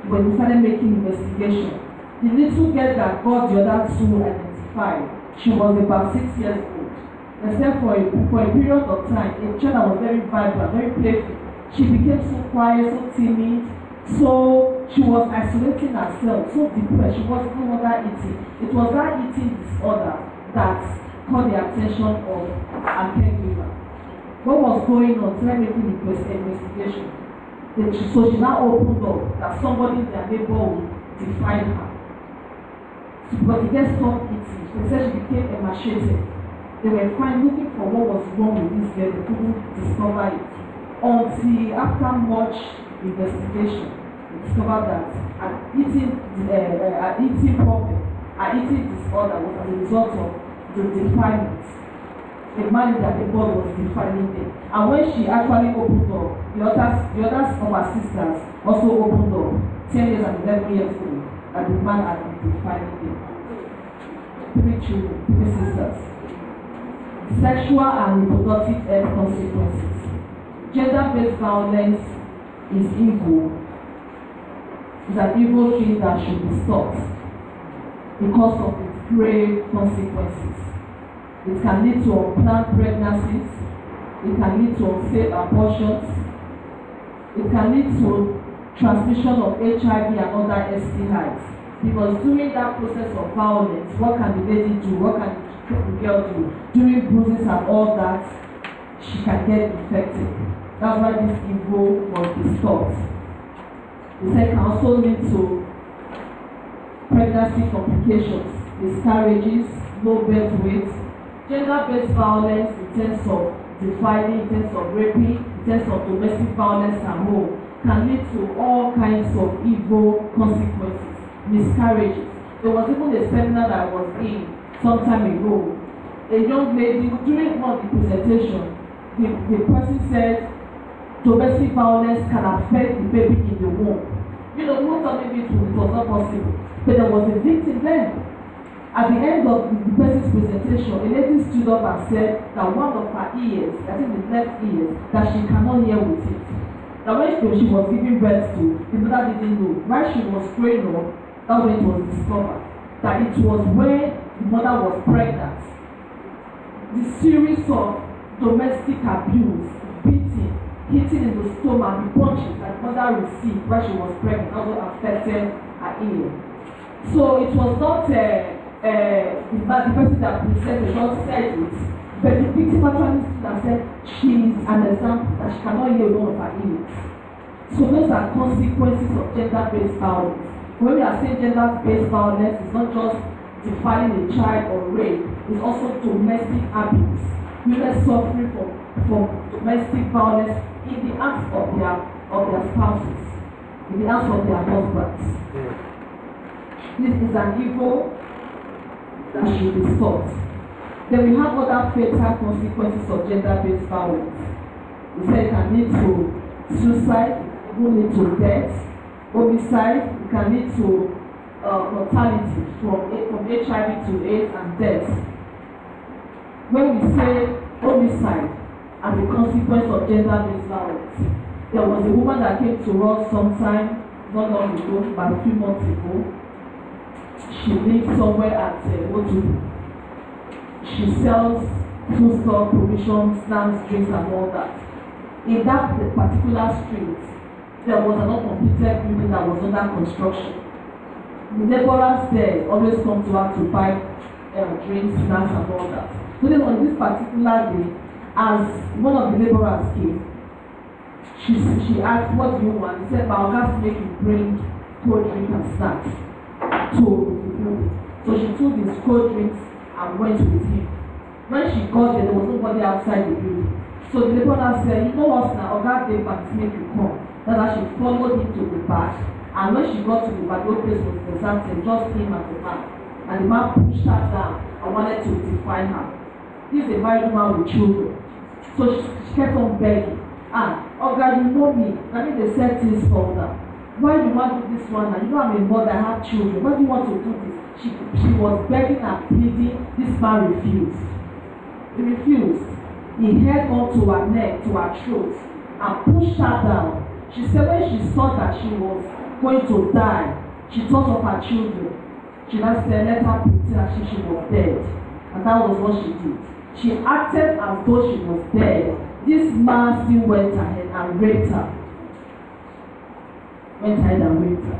When we started making investigation, the little girl that got the other 2 identified, she was about 6 years old. Except for a period of time, a child that was very vibrant, very playful. She became so quiet, so timid, so she was isolating herself, so depressed. She wasn't no longer eating. It was that eating disorder that caught the attention of a caregiver. What was going on? Try making investigation. So she now opened up that somebody in their neighborhood defied her. So, but the girl stopped eating. They said she became emaciated. They were looking for what was wrong with this girl. They couldn't discover it. Until after much investigation, they discovered that an eating problem, an eating disorder was as a result of the defilement. The man that the God was defiling them. And when she actually opened up, the others of her sisters also opened up, 10 years and 11 years old, and the man had been defiling them. 3 children, 3 sisters. Sexual and reproductive health consequences. Gender-based violence is evil. It's an evil thing that should be stopped because of its grave consequences. It can lead to unplanned pregnancies. It can lead to unsafe abortions. It can lead to transmission of HIV and other STIs. Because during that process of violence, what can the lady do? What can the girl do? During bruises and all that, she can get infected. That's why this evil must be stopped. The second can also lead to pregnancy complications, miscarriages, low birth weight, gender-based violence in terms of defiling, in terms of raping, in terms of domestic violence at home, can lead to all kinds of evil consequences. Miscarriages. There was even a seminar that I was in some time ago. A young lady, during one of the presentation, the person said domestic violence can affect the baby in the womb. Most of maybe it was not possible. But there was a victim then. At the end of the person's presentation, a lady stood up and said that one of her ears, I think the left ear, that she cannot hear with it. That when she was giving birth to, the mother didn't know. While she was growing up, that's when it was discovered. That it was when the mother was pregnant. The series of domestic abuse, beating, hitting in the stomach, the punches that the mother received while she was pregnant also affected her ear. So it was not the person that presented just said it, but the victim actually stood and said she is an example that she cannot hear one of her ears. So those are consequences of gender-based violence. When we are saying gender-based violence, it's not just defiling a child or rape, it's also domestic abuse. Women suffering from domestic violence in the hands of their spouses, in the hands of their husbands. This is an evil that should be stopped. Then we have other fatal consequences of gender-based violence. We say it can lead to suicide, it will lead to death, homicide, it can lead to mortality from HIV to AIDS and death. When we say homicide as a consequence of gender-based violence, there was a woman that came to us sometime not long ago, about a few months ago. She lived somewhere at Otu. she sells foodstuff, provisions, snacks, drinks, and all that. In that particular street, there was an uncompleted building that was under construction. The laborers there always come to her to buy drinks, snacks, and all that. So then on this particular day, as one of the laborers came, she asked, "What do you want?" He said, "My oga make you bring cold drink and snacks to the building." So she took his cold drinks and went with him. When she got there was nobody outside the building. So the laborer said, "You know what now, oga dey back make you come." That's how she followed him to the back. And when she got to the back, the place was deserted, just him and the man. And the man pushed her down and wanted to define her. This is a married woman with children. So she kept on begging. Oga, you know me. I mean, they said things for her. Why do you want to do this one? And you know I'm a mother, I have children. Why do you want to do this? She was begging and pleading. This man refused. He refused. He held on to her neck, to her throat, and pushed her down. She said when she saw that she was going to die, she thought of her children. She now said, let her pretend as if she was dead. And that was what she did. She acted as though she was dead. This man still went ahead and raped her. Went ahead and raped her.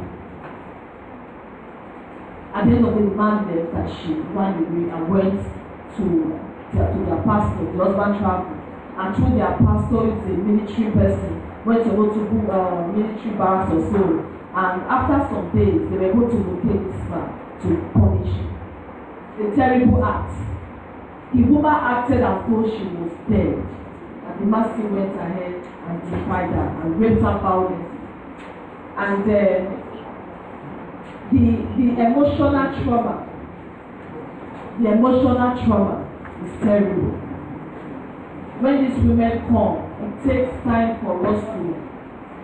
At the end of the man left that she ran away and went to their pastor. The husband traveled. And through their pastor, is a military person, went to go to military barracks or so. And after some days, they were able to locate this man to punish him. A terrible act. The woman acted as though she was dead. And the man still went ahead and defied her and raped her violently. And the emotional trauma is terrible. When these women come, it takes time for us to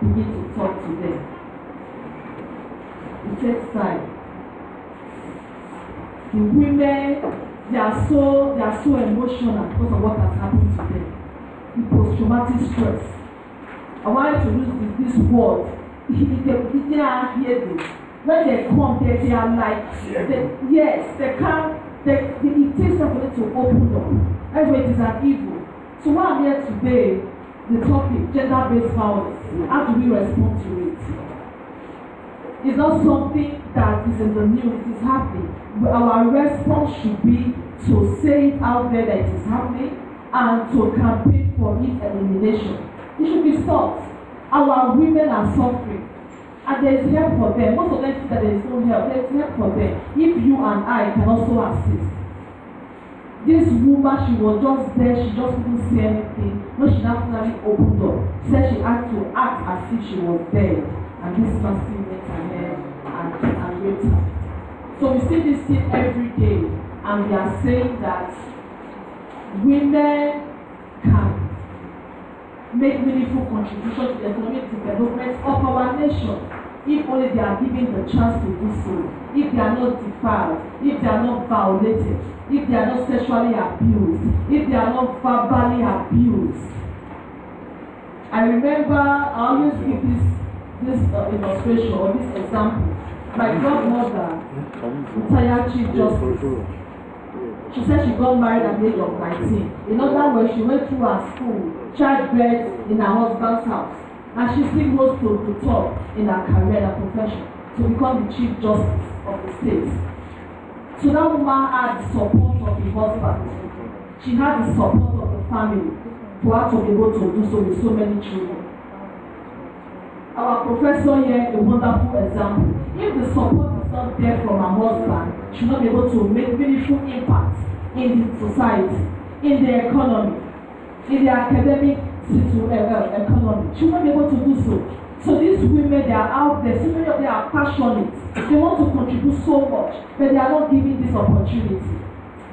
begin to talk to them. It takes time. The women, they are so emotional because of what has happened to them. The post-traumatic stress. I want to use this word. They are here. When they come, they are like, they can't. It takes somebody to open up. That's why it is an evil. So what I'm here today, the topic, gender-based violence. How do we respond to it? It's not something that is in the news, it is happening. But our response should be to say it out there that it is happening and to campaign for its elimination. It should be stopped. Our women are suffering and there is help for them. Most of them think that there is no help. There is help for them. If you and I can also assist. This woman, she was just there, she just couldn't say anything. When she finally opened up, said she had to act as if she was dead. And this man still went ahead and raped her. So we see this thing every day, and we are saying that women can make meaningful contributions to the economic development of our nation if only they are given the chance to do so, if they are not defiled, if they are not violated, if they are not sexually abused, if they are not verbally abused. I remember I always give this illustration or this example. My godmother, retired Chief Justice, she said she got married at the age of 19. In other words, she went through her school, childbirth in her husband's house, and she still goes to the top in her career and profession to become the Chief Justice of the state. So that woman had the support of the husband. She had the support of the family for her to be able to do so with so many children. Our professor here, a wonderful example. If the support is not there from her husband, she will not be able to make meaningful impact in the society, in the economy, in the academic economy. She will not be able to do so. So these women, they are out there, so many of them are passionate. They want to contribute so much, but they are not given this opportunity.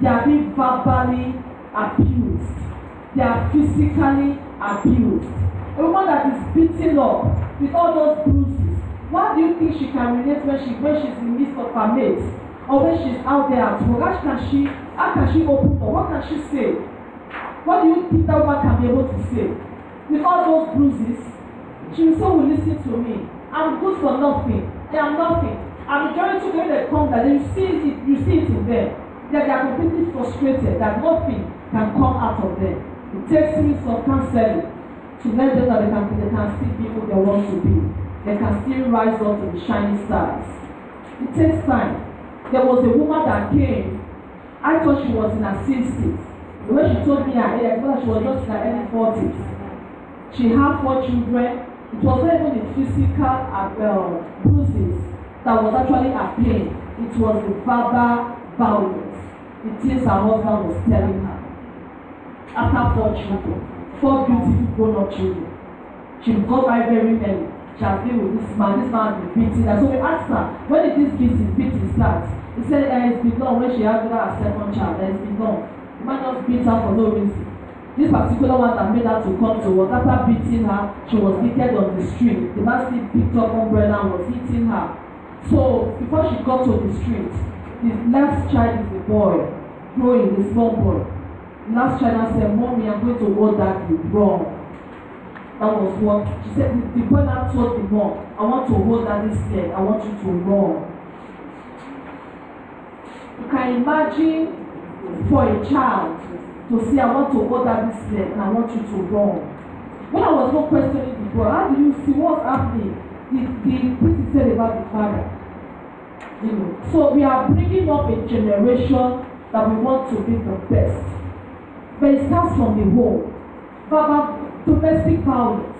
They are being verbally abused. They are physically abused. A woman that is beaten up with all those bruises, what do you think she can relate when she's in the midst of her mates? Or when she's out there at work? How can she open up? What can she say? What do you think that woman can be able to say? With all those bruises, she will say, will listen to me. I'm good for nothing. I am nothing. I'm trying to get a come that you see it in them. They are completely frustrated that nothing can come out of them. It takes weeks of counseling to let them know they can still be who they want to be. They can still rise up to the shining stars. It takes time. There was a woman that came. I thought she was in her 60s. The way she told me her age, I thought she was just in her early 40s. She had 4 children. It was not even the physical bruises that was actually her pain. It was the verbal violence, the things her husband was telling her. After 4 children, 4 beautiful grown-up children, she got married very early. She has been with this man has been beating her. So we asked her, when did this beating start? He said, it's been long when she had her 2nd child, it's been long. The man just beat her for no reason. This particular one that made her to come to work, after beating her, she was naked on the street. The man still picked up umbrella and was hitting her. So before she got to the street, the last child is a boy, growing, the small boy. The last child said, Mommy, I'm going to hold that you wrong. That was what she said. The boy now told the mom, I want to hold daddy's leg, I want you to run. You can imagine for a child to say, I want to hold daddy's leg and I want you to run. When I was not questioning the boy, how do you see what's happening? The priest said about the father. You know, so we are bringing up a generation that we want to be the best. But it starts from the home. Domestic violence.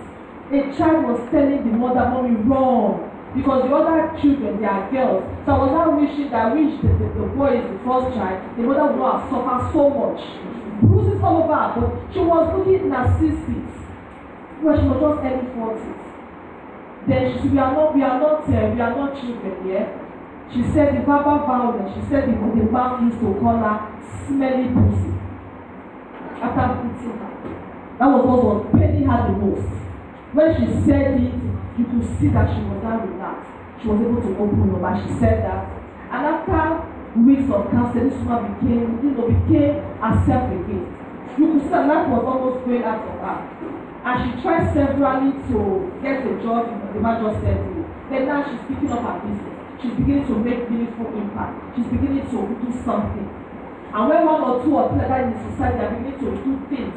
A child was telling the mother, Mommy, wrong. Because the other children, they are girls. So I was not wishing that the boy is the first child, the mother would not have suffered so much. Bruises all over her, but she was looking in her 60s. Well, she was just early 40s. Then she said, we are not children, yeah? She said the verbal violence, she said the man used to call her smelly pussy. After beating her. That was what was paining her the most. When she said it, you could see that she was not relaxed. She was able to open up, and she said that. And after weeks of counseling, this woman became herself again. You could see that life was almost going out of her. And she tried severally to get a job in the man just said to. Then now she's picking up her business. She's beginning to make meaningful impact. She's beginning to do something. And when 1 or 2 or 3 others in the society are beginning to do things,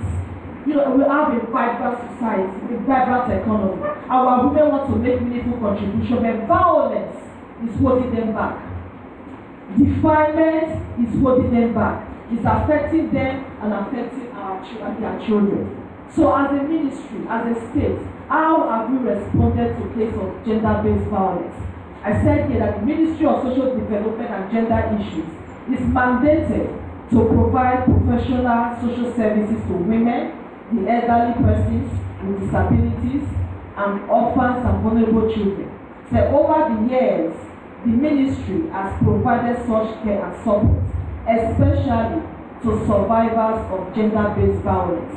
you know, we have a vibrant society, a vibrant economy. Our women want to make meaningful contribution, but violence is holding them back. Defilement is holding them back. It's affecting them and affecting their children. So as a ministry, as a state, how have we responded to cases of gender-based violence? I said here that the Ministry of Social Development and Gender Issues is mandated to provide professional social services to women, the elderly persons with disabilities, and orphans and vulnerable children. So over the years, the ministry has provided such care and support, especially to survivors of gender-based violence.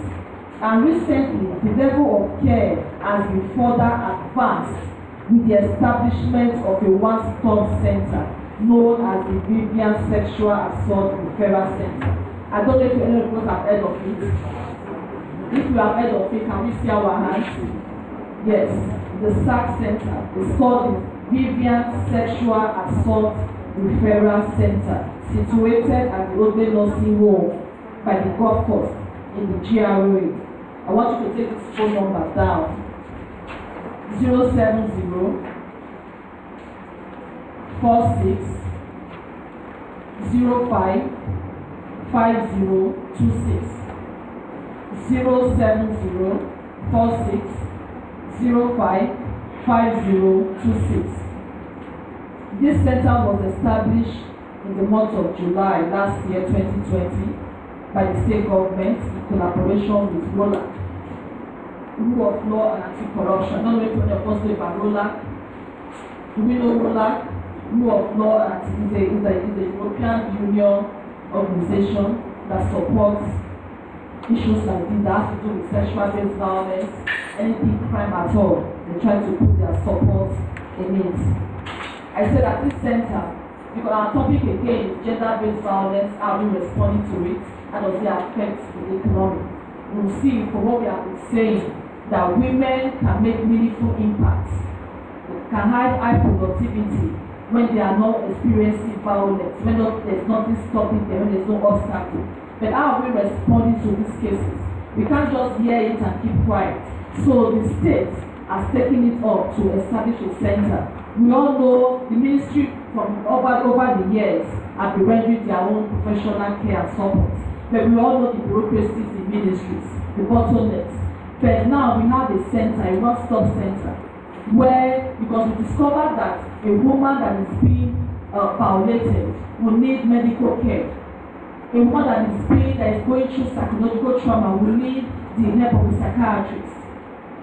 And recently, the level of care has been further advanced with the establishment of a one-stop center known as the Vivian Sexual Assault Referral Center. I don't know if any of us have heard of it. If you have heard of it, can we see our hands? Yes, the SAC Center is called the Vivian Sexual Assault Referral Center, situated at the Old Nursing Home by the golf course in the GRA. I want you to take this phone number down. 070-46-05-5026. 070-46-05-5026. This center was established in the month of July last year, 2020, by the state government in collaboration with ROLAC, Rule of Law and Anti-Corruption. I don't know if any of us know about ROLAC. Do we know ROLAC? Rule of Law and is a European Union organization that supports issues like this that has to do with sexual-based violence, anything crime at all. They try to put their support in it. I said that this center, because our topic again is gender-based violence, how we responding to it, and does it affect the economy. We'll see from what we have been saying that women can make meaningful impacts, can have high productivity, when they are not experiencing violence, when there's nothing stopping them, when there's no obstacle. But how are we responding to these cases? We can't just hear it and keep quiet. So the state has taken it up to establish a center. We all know the ministry from over the years have been rendering their own professional care and support. But we all know the bureaucracies in ministries, the bottlenecks. But now we have a center, a one-stop center, where, because we discovered that a woman that is being violated will need medical care. A woman that is going through psychological trauma will need the help of a psychiatrist.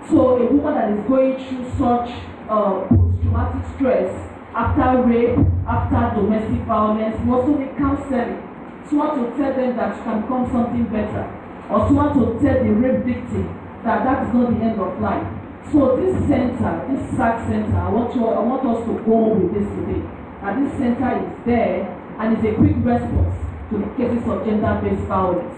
So a woman that is going through such post-traumatic stress after rape, after domestic violence, we also need counseling. Someone to tell them that you can become something better, or someone to tell the rape victim that that is not the end of life. So this center, this SAC center, I want us to go with this today. And this center is there and is a quick response to the cases of gender-based violence.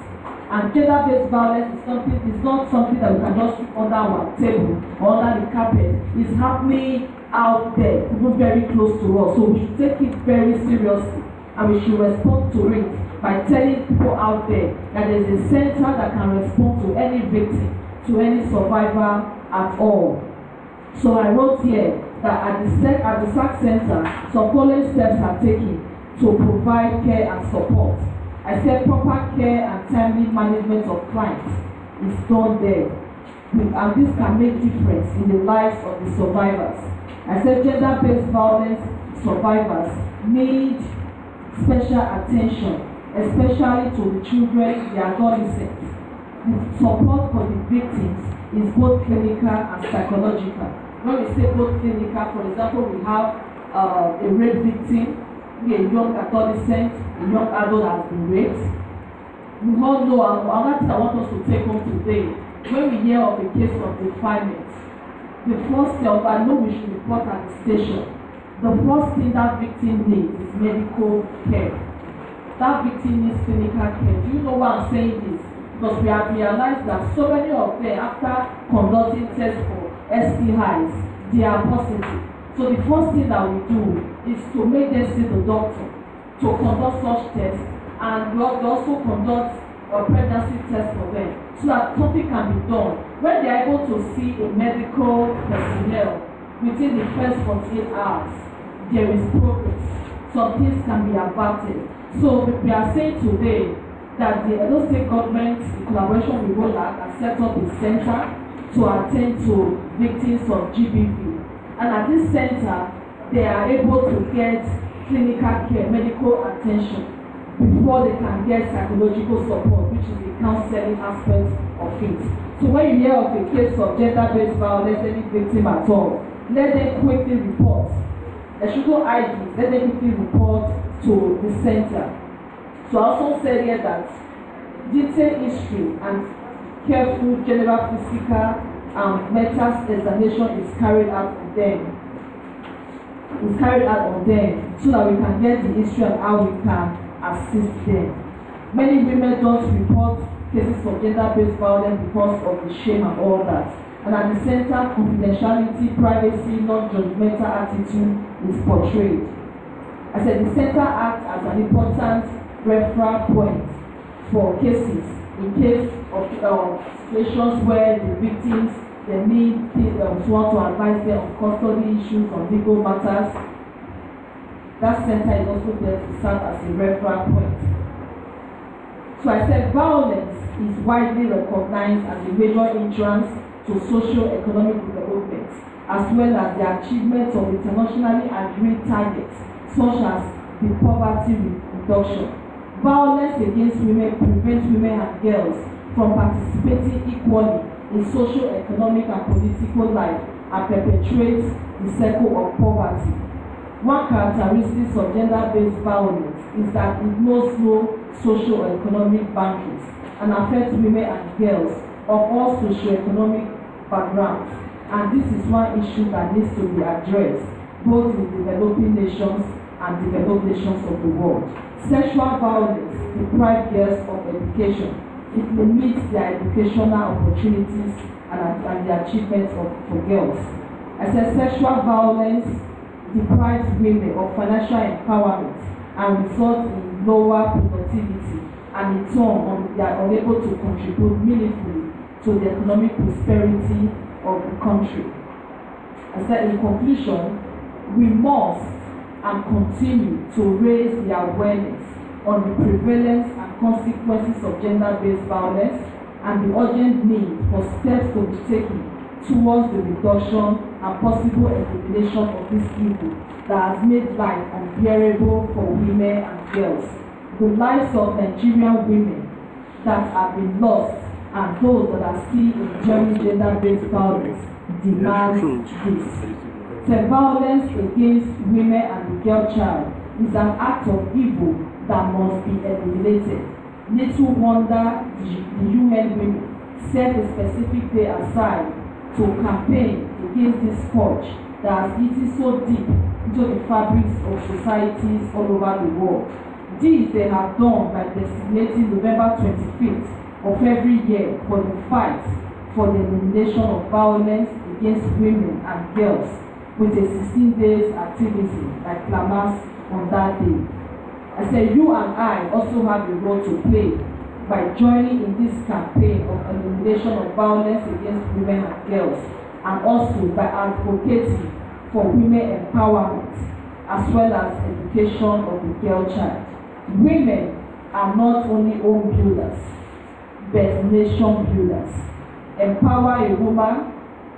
And gender-based violence is not something that we can just put under our table or under the carpet. It's happening out there, even very close to us. So we should take it very seriously and we should respond to it by telling people out there that there is a center that can respond to any victim, to any survivor at all. So I wrote here that at the SAC center, some following steps are taken to provide care and support. I said proper care and timely management of clients is done there. And this can make difference in the lives of the survivors. I said gender-based violence survivors need special attention, especially to the children, the adolescents. The support for the victims is both clinical and psychological. When we say both clinical, for example, we have a rape victim, a young adolescent, a young adult has been raped. We all know, another thing I want us to take home today, when we hear of a case of defilement, the first thing, I know we should report at the station, the first thing that victim needs is medical care. That victim needs clinical care. Do you know why I'm saying this? Because we have realized that so many of them, after conducting tests for STIs, they are positive. So the first thing that we do is to make them see the doctor, to conduct such tests, and we also conduct a pregnancy test for them, so that something can be done. When they are able to see a medical personnel within the first 48 hours, there is progress. Some things can be averted. So we are saying today that the Edo State government, in collaboration with ROLAC, has set up a center to attend to victims of GBV. And at this center, they are able to get clinical care, medical attention, before they can get psychological support, which is the counseling aspect of it. So when you hear of a case of gender-based violence, any victim at all, let them quickly report. There should no ID, let them quickly report to the center. So I also said here that detailed history and careful general physical and mental examination is carried out on them. So that we can get the history and how we can assist them. Many women don't report cases of gender-based violence because of the shame and all that. And at the center, confidentiality, privacy, non-judgmental attitude is portrayed. I said the center acts as an important referral point for cases in case of situations where the victims they need someone to advise them on custody issues, on legal matters. That center is also there to serve as a referral point. So I said violence is widely recognized as a major hindrance to socio-economic development, as well as the achievement of internationally agreed targets, such as the poverty reduction. Violence against women prevents women and girls from participating equally in socio-economic and political life and perpetuates the cycle of poverty. One characteristic of gender-based violence is that it knows no socio-economic boundaries and affects women and girls of all socio-economic backgrounds. And this is one issue that needs to be addressed both in developing nations and developed nations of the world. Sexual violence deprives girls of education. It limits their educational opportunities and the achievements for girls. I said sexual violence deprives women of financial empowerment and results in lower productivity, and in turn they are unable to contribute meaningfully to the economic prosperity of the country. I said in conclusion, we must and continue to raise the awareness on the prevalence and consequences of gender-based violence and the urgent need for steps to be taken towards the reduction and possible elimination of this evil that has made life unbearable for women and girls. The lives of Nigerian women that have been lost and those that are still enduring gender-based violence demand this. The violence against women and the girl child is an act of evil that must be eliminated. Little wonder the UN women set a specific day aside to campaign against this scourge that has eaten so deep into the fabrics of societies all over the world. This they have done by designating November 25th of every year for the fight for the elimination of violence against women and girls, with a 16 days activity that clamors on that day. I said you and I also have a role to play by joining in this campaign of elimination of violence against women and girls, and also by advocating for women empowerment as well as education of the girl child. Women are not only home builders, but nation builders. Empower a woman,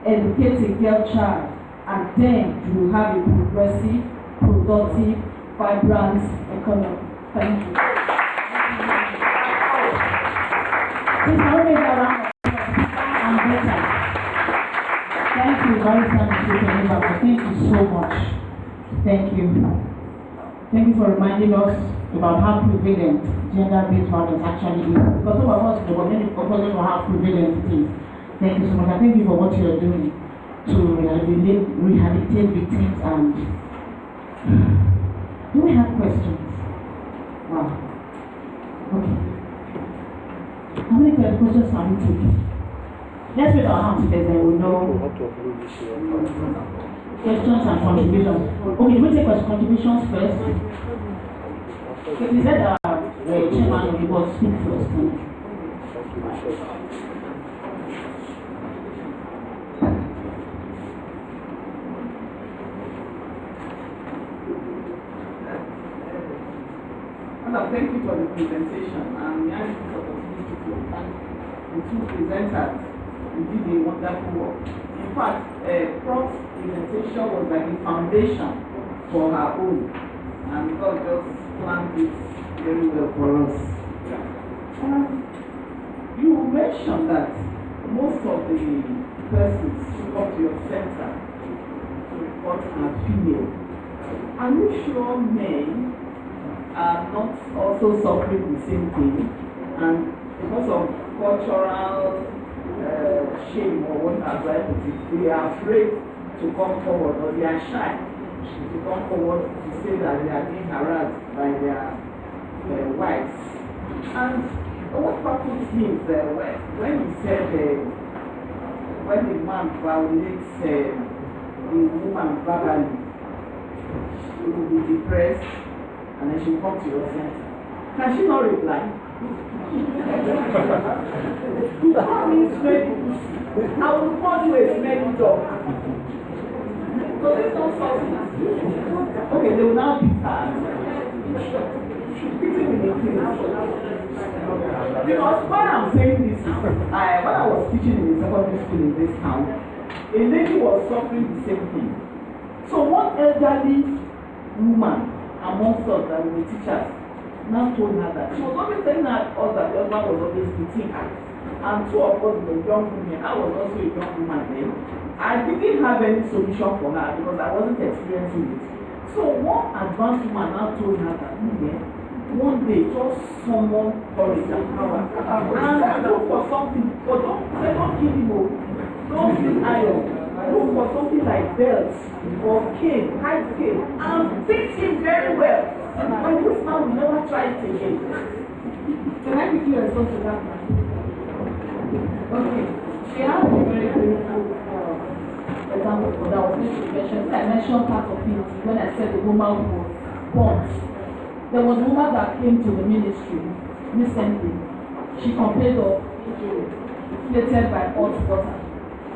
educate a girl child, and then you will have a progressive, productive, vibrant economy. Thank you. Please help me around and better. Thank you, Barrister Mr. Thank you so much. Thank you. Thank you for reminding us about how prevalent gender-based violence actually is. Because some of us know, but many of us don't know how prevalent it is. Thank you so much. I thank you for what you are doing to rehabilitate victims. And do we have questions? Wow. Okay. How many questions can we take? Let's raise our hands together, then we'll know. Questions and contributions. Okay, we take contributions first. Okay, we said the chairman of the board speak first. Thank you for the presentation, and we are looking for the opportunity to thank the two presenters. You did a wonderful work. In fact, Prof's presentation was like a foundation for her own, and God just planned it very well for us. You mentioned that most of the persons who come to your center to report are female. Are you sure men are not also suffering the same thing, and because of cultural shame or what have you, they are afraid to come forward, or they are shy to come forward to say that they are being harassed by their wives? And what baffles me is when you said when a man violates a woman verbally, she will be depressed, and then she'll come to your center. Can she not reply? You call me smelly pussy. I will call you a smelly dog. So there's no substance. Okay, they will now beat her. Beating in the place. Because when I'm saying this, when I was teaching in the secondary school in this town, a lady was suffering the same thing. So one elderly woman amongst us that we were teachers now told her that she was always telling us that the husband was always beating her, and two of us were young women. I was also a young woman then. I didn't have any solution for her because I wasn't experiencing it. So one advanced woman now told her that one day just summon courage and power and look for something, but don't kill him, don't kill iron. Look for something like belts or cane, high cane, and beat him very well. And this man will never try it again. Can I quickly respond to that? Okay. She has a very beautiful example for that was mentioned. I I mentioned part of it when I said the woman was burnt. There was a woman that came to the ministry recently. She complained of injury inflicted by hot water.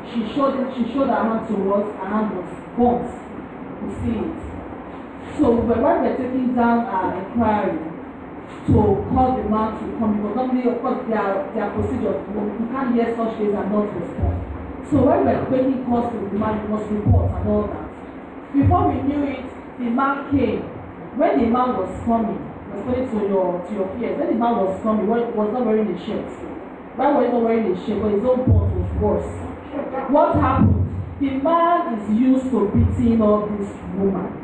She showed her hand to us, her hand was burnt. You see it. So when we're taking down our inquiry to call the man to come, because normally, of course, their procedure, you can't hear such things and not respond. So when we're making calls to the man, we must report and all that. Before we knew it, the man came. When the man was coming, responding to your fears, when the man was coming, he was not wearing a shirt. Why was he not wearing a shirt? But his own point was worse. What happened? The man is used to beating up this woman.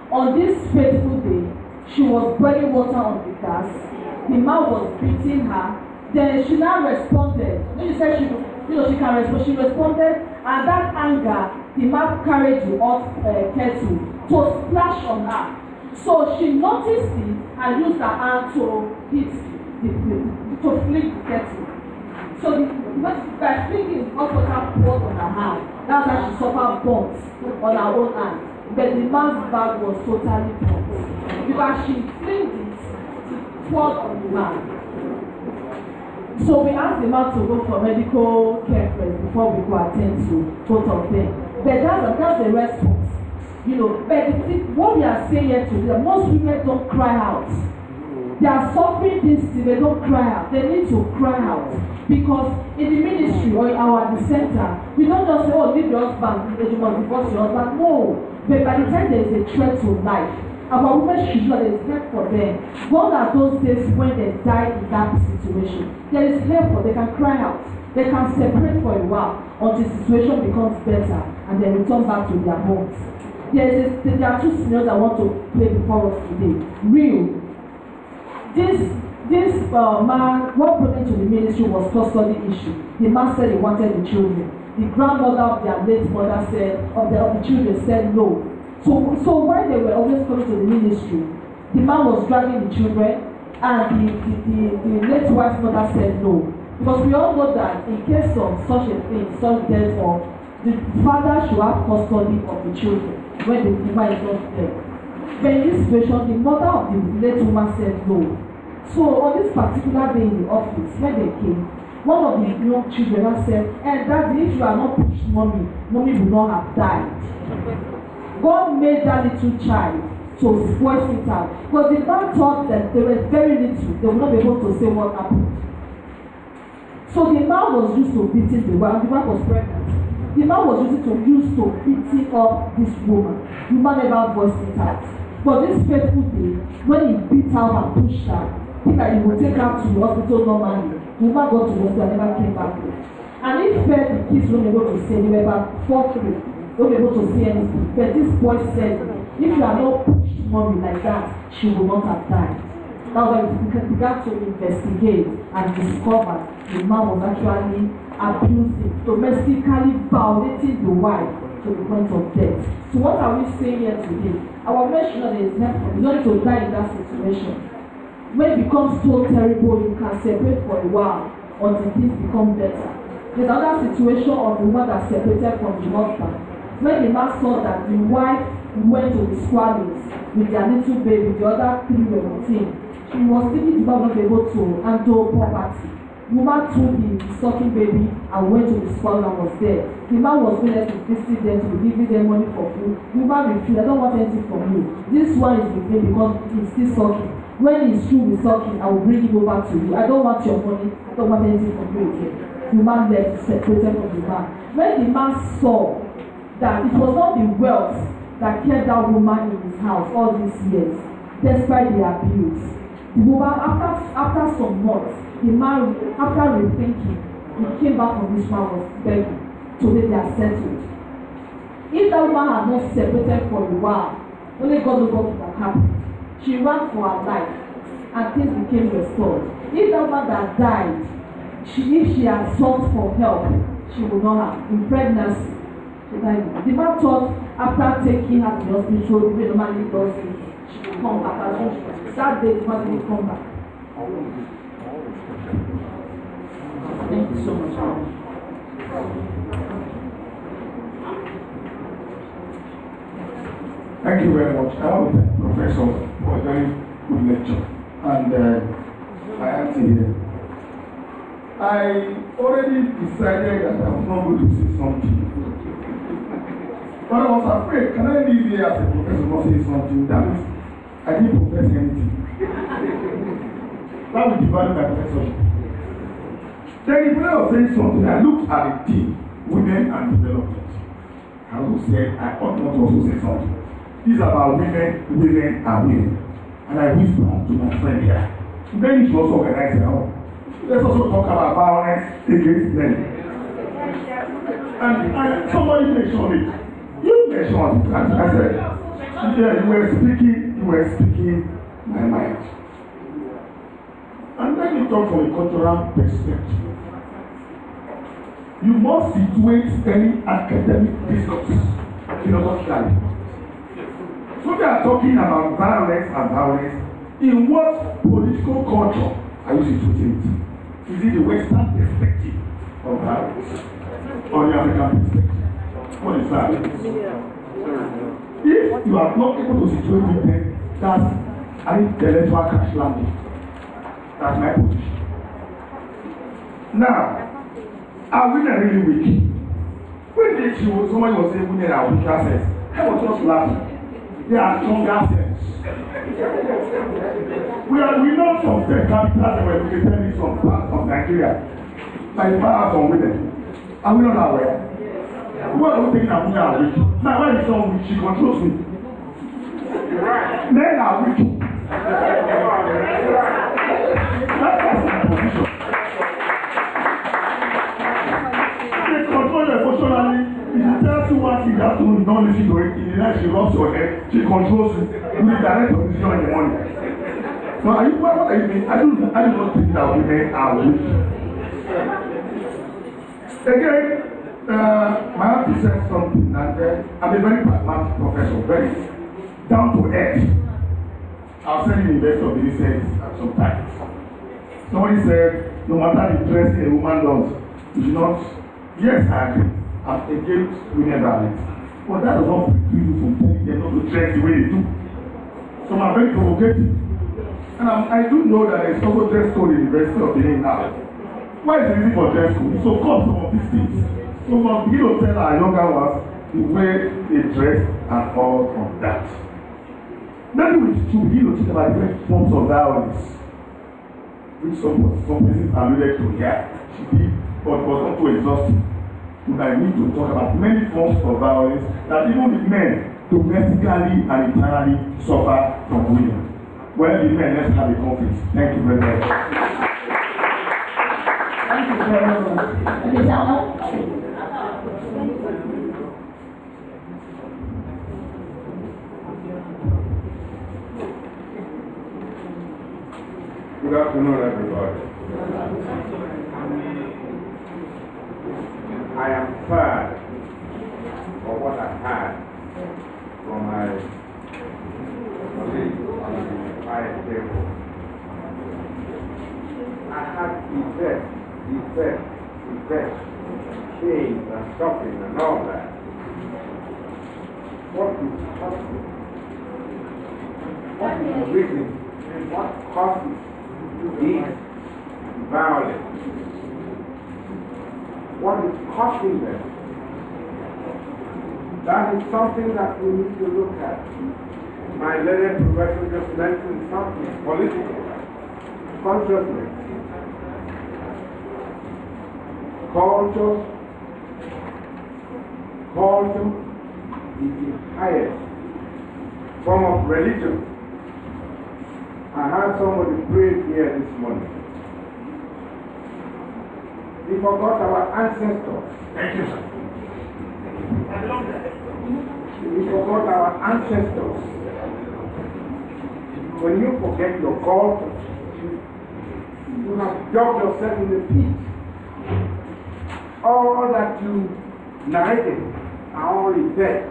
On this fateful day, she was boiling water on the gas. The man was beating her. Then she now responded. When you said she can respond, she responded, and that anger, the man carried the hot kettle to splash on her. So she noticed it and used her hand to hit to flick the kettle. So by flicking, hot water poured on her hand. That's how she suffered burns on her own hand. But the man's bag was totally burnt. Because she flicked it, it poured on the man. So we asked the man to go for medical care first before we go attend to both of them. But that's the response. But what we are saying here today, most women don't cry out. They are suffering this thing, they don't cry out. They need to cry out. Because in the ministry or in the center, we don't just say, oh, leave your husband, you must divorce your husband. No. But by the time there is a threat to life, our women should know there is help for them. Gone are those days when they die in that situation. There is help for them. They can cry out. They can separate for a while until the situation becomes better and then return back to their homes. There are two scenarios I want to play before us today. Real. This man, what brought him to the ministry was custody issue. The man said he wanted the children. The grandmother of their late mother said, of the children said no. So while they were always coming to the ministry, the man was dragging the children, and the late wife's mother said no. Because we all know that in case of such a thing, such death, or the father should have custody of the children when the man is not there. But in this situation, the mother of the late woman said no. So on this particular day in the office, when they came, one of the young children said, Daddy, if you are not pushed mommy will not have died. God made that little child to voice it out. Because the man thought that they were very little, they would not be able to say what happened. So the man was used to beating the wife. The wife was pregnant. The man was used to beating up this woman. The man never voiced it out. But this fateful day, when he beat her and pushed her, think that he would take her to the hospital normally. The woman got to the hospital and never came back. And he felt the kids weren't able to say, they were about 4-3. They weren't able to say anything. But this boy said, if you are not pushed mommy like that, she will not have died. That's why we began to investigate and discover the man was actually abusing, domestically violating the wife to the point of death. So what are we saying here today? Our mention is not to die in that situation. When it becomes so terrible, you can separate for a while until things become better. There's another situation of the woman that separated from the husband. When the man saw that the wife went to the squalors with their little baby, the other 3 were with him. She was thinking the man was not able to handle property. The woman took the sucking baby and went to the squalor and was there. The man was willing to visit them, to give them money for food. The woman refused, I don't want anything from you. This one is with me because he's still sucking. When he's through with sucking, I will bring him over to you. I don't want your money, I don't want anything from you again. The man left, separated from the man. When the man saw that it was not the wealth that kept that woman in his house all these years, despite the abuse, the woman, after some months, the man, after rethinking, he came back from this man was begging. Today they are settled. If that woman had not separated for a while, only God knows what would have happened. She ran for her life and things became restored. If that woman that died, if she had sought for help, she would not have. In pregnancy, she died. The man thought after taking her to the hospital, the way normally does it, she would come back. That day, the man didn't come back. Thank you so much. Thank you very much. I want to thank Professor for a very good lecture. And my auntie here. I already decided that I was not going to say something. But I was afraid, can I leave here as a professor not say something? That means I didn't profess anything. That would devalue my professorship. Then if I was saying something, I looked at the team, women and development. I also said, I ought not to also say something. This is about women, women, and women. And I whispered to my friend here. Then she also organized her own. Let's also talk about violence against men. And somebody mentioned it. You mentioned it. And I said, yeah, you were speaking my mind. And then you talk from a cultural perspective. You must situate any academic discourse philosophically. So they are talking about violence and violence. In what political culture are you situating it? Is it the Western perspective of violence or the African perspective? What is that? If you are not able to situate it, then that's an intellectual crash landing. That's my position. Now, are women really weak? When somebody was saying women are weaker sex, I was just laughing. They are stronger sex. We know some state capitals that were located in some parts of Nigeria, like powers on women. Are we not aware? What are we thinking of women are weak? Now, when it's on weak, she controls me. Men are weak. That's my position. They control you emotionally. If you tell you one thing that you don't listen to it, in the night she rubs your head, she controls you. You will direct your decision in the morning. So what are you mean? I do not think that women are weak. Again, my auntie said something that I'm a very pragmatic professor, very down to earth. I was telling the investor of the said sometimes. Somebody said, no matter the dress a woman does, you should not. Yes, I agree. I'm against women violence. But that does not preclude you from telling them not to dress the way they do. So I'm very provocative. And I do know that there's also dress code in the University of Benin now. Why is it easy for dress code? So call some of these things. So we'll begin to tell our younger ones the way they dress and all of that. Maybe we should begin to think about different forms of violence, which some persons alluded to here. But was not too exhaustive. I need to talk about many forms of violence that even the men domestically and internally suffer from women. Well, the men, let's have a conflict. Thank you very much. Thank you very much. Okay, now. Good afternoon, everybody. I am sad for what I had from my colleagues on the high table. I had effect, change and shopping and all that. What is causing? What is the reason? What causes this violence? What is causing them? That is something that we need to look at. My learned professor just mentioned something political, consciousness, culture is the highest form of religion. I heard somebody pray here this morning. We forgot our ancestors. Thank you, sir. We forgot our ancestors. When you forget your culture, you have dug yourself in the pit. All that you narrated are all effect.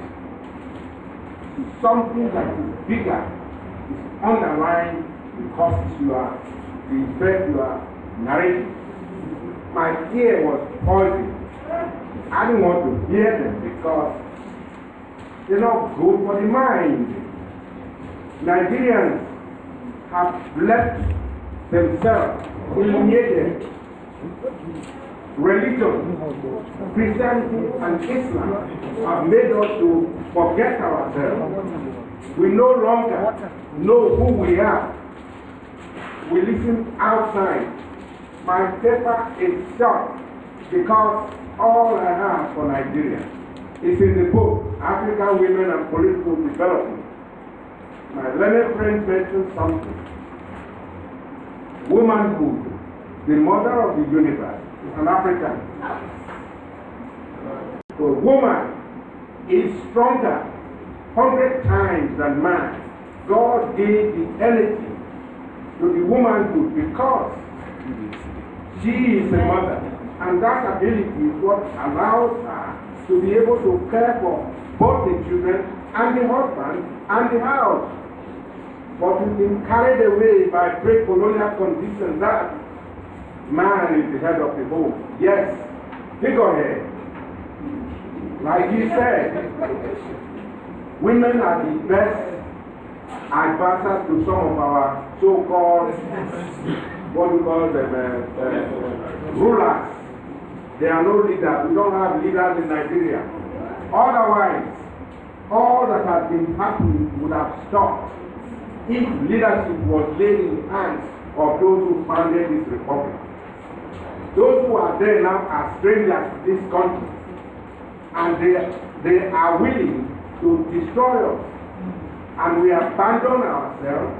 Something that is bigger is underlying the causes the effect you are narrating. My ear was poisoned. I didn't want to hear them because they're not good for the mind. Nigerians have left themselves alienated. Religion, Christianity and Islam have made us to forget ourselves. We no longer know who we are. We listen outside. My paper is short because all I have for Nigeria is in the book, African Women and Political Development. My learned friend mentioned something. Womanhood, the mother of the universe, is an African. So woman is stronger 100 times than man. God gave the energy to the womanhood because she is the mother. And that ability is what allows her to be able to care for both the children and the husband and the house. But we've been carried away by pre-colonial conditions that man is the head of the home. Yes, figurehead. Like he said, women are the best advisors to some of our so-called, what we call them, rulers. They are no leaders. We don't have leaders in Nigeria. Otherwise, all that has been happening would have stopped if leadership was laid in the hands of those who founded this republic. Those who are there now are strangers to this country, and they are willing to destroy us. And we abandon ourselves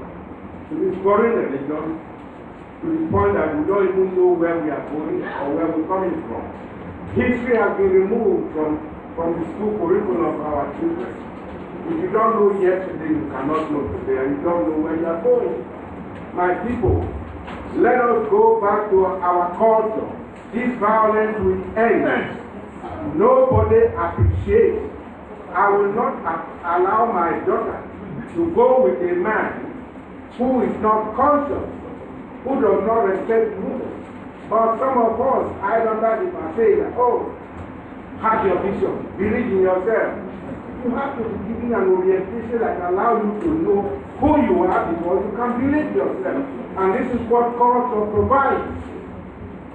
to this foreign religion to the point that we don't even know where we are going or where we're coming from. History has been removed from the school curriculum of our children. If you don't know yesterday, you cannot know today, and you don't know where you are going. My people, let us go back to our culture. This violence will end. Nobody appreciates. I will not allow my daughter to go with a man who is not conscious, who does not respect women. But some of us, I don't like if I say that, oh, have your vision, believe in yourself. You have to be given an orientation that allows you to know who you are before you can believe yourself. And this is what culture provides.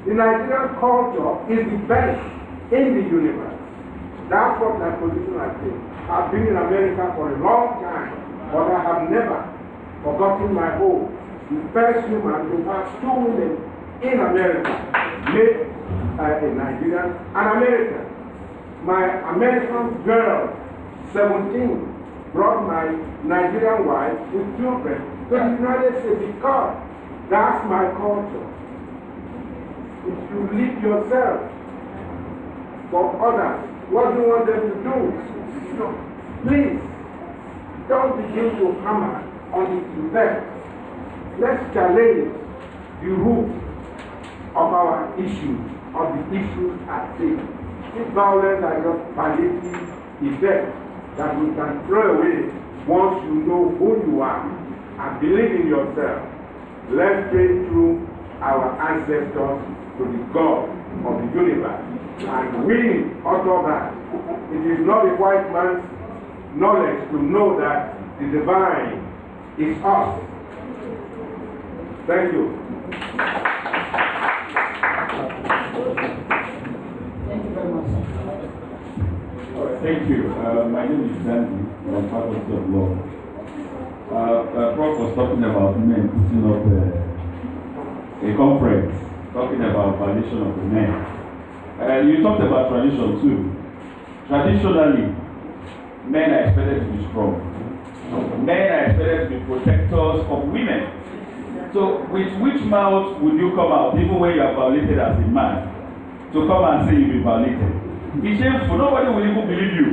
The Nigerian culture is the best in the universe. That's what my position has been. I've been in America for a long time, but I have never forgotten my home. The first human to have 2 women in America made a Nigerian an American. My American girl, 17, brought my Nigerian wife with children to the United States because that's my culture. If you live yourself for others, what do you want them to do? Please, don't begin to hammer on the effect. Let's challenge the root of our issues, of the issues at stake. These violence are just palliative effects that we can throw away once you know who you are and believe in yourself. Let's pray through our ancestors to the God of the universe. And we utter that. It is not a white man's knowledge to know that the divine is us. Thank you. Thank you very much. Thank you. My name is Sandy from Faculty of Law. Prof was talking about men putting up a conference talking about violation of the men. You talked about tradition too. Traditionally, men are expected to be strong. Men are expected to be protectors of women. So, with which mouth would you come out, even when you are violated as a man, to come and say you've been violated? It's shameful. Nobody will even believe you.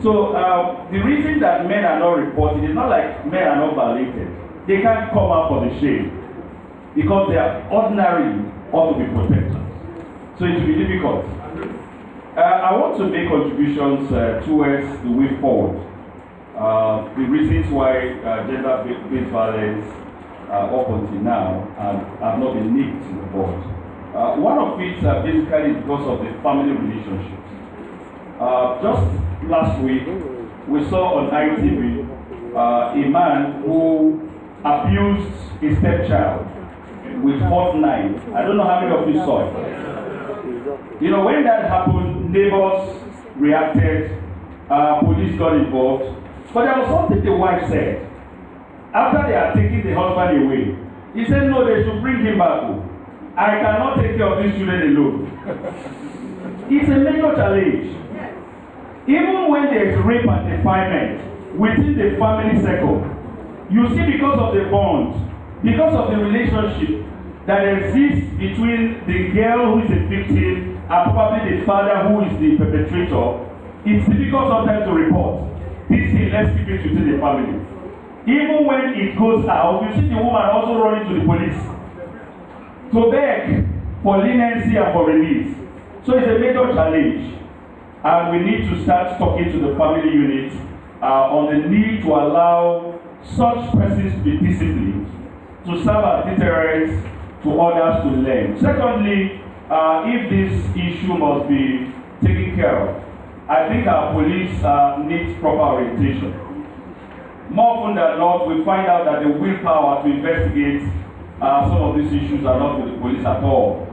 So, the reason that men are not reported is not like men are not violated. They can't come out for the shame because they are ordinarily ought to be protectors. So, it will be difficult. I want to make contributions towards the way forward. The reasons why gender-based violence up until now have not been nipped in the bud. One of it basically is because of the family relationships. Just last week, we saw on ITV a man who abused a stepchild with hot knife. I don't know how many of you saw it. You know, when that happened, neighbors reacted, police got involved. But there was something the wife said. After they had taken the husband away, he said, no, they should bring him back home. I cannot take care of these children alone. It's a major challenge. Even when there is rape and defilement within the family circle, you see because of the bond, because of the relationship that exists between the girl who is a victim and probably the father who is the perpetrator, it's difficult sometimes to report. This thing, let's keep it within the family. Even when it goes out, you see the woman also running to the police to beg for leniency and for release. So it's a major challenge, and we need to start talking to the family unit on the need to allow such persons to be disciplined, to serve as deterrents to others to learn. Secondly, if this issue must be taken care of, I think our police needs proper orientation. More often than not, we find out that the willpower to investigate some of these issues are not with the police at all.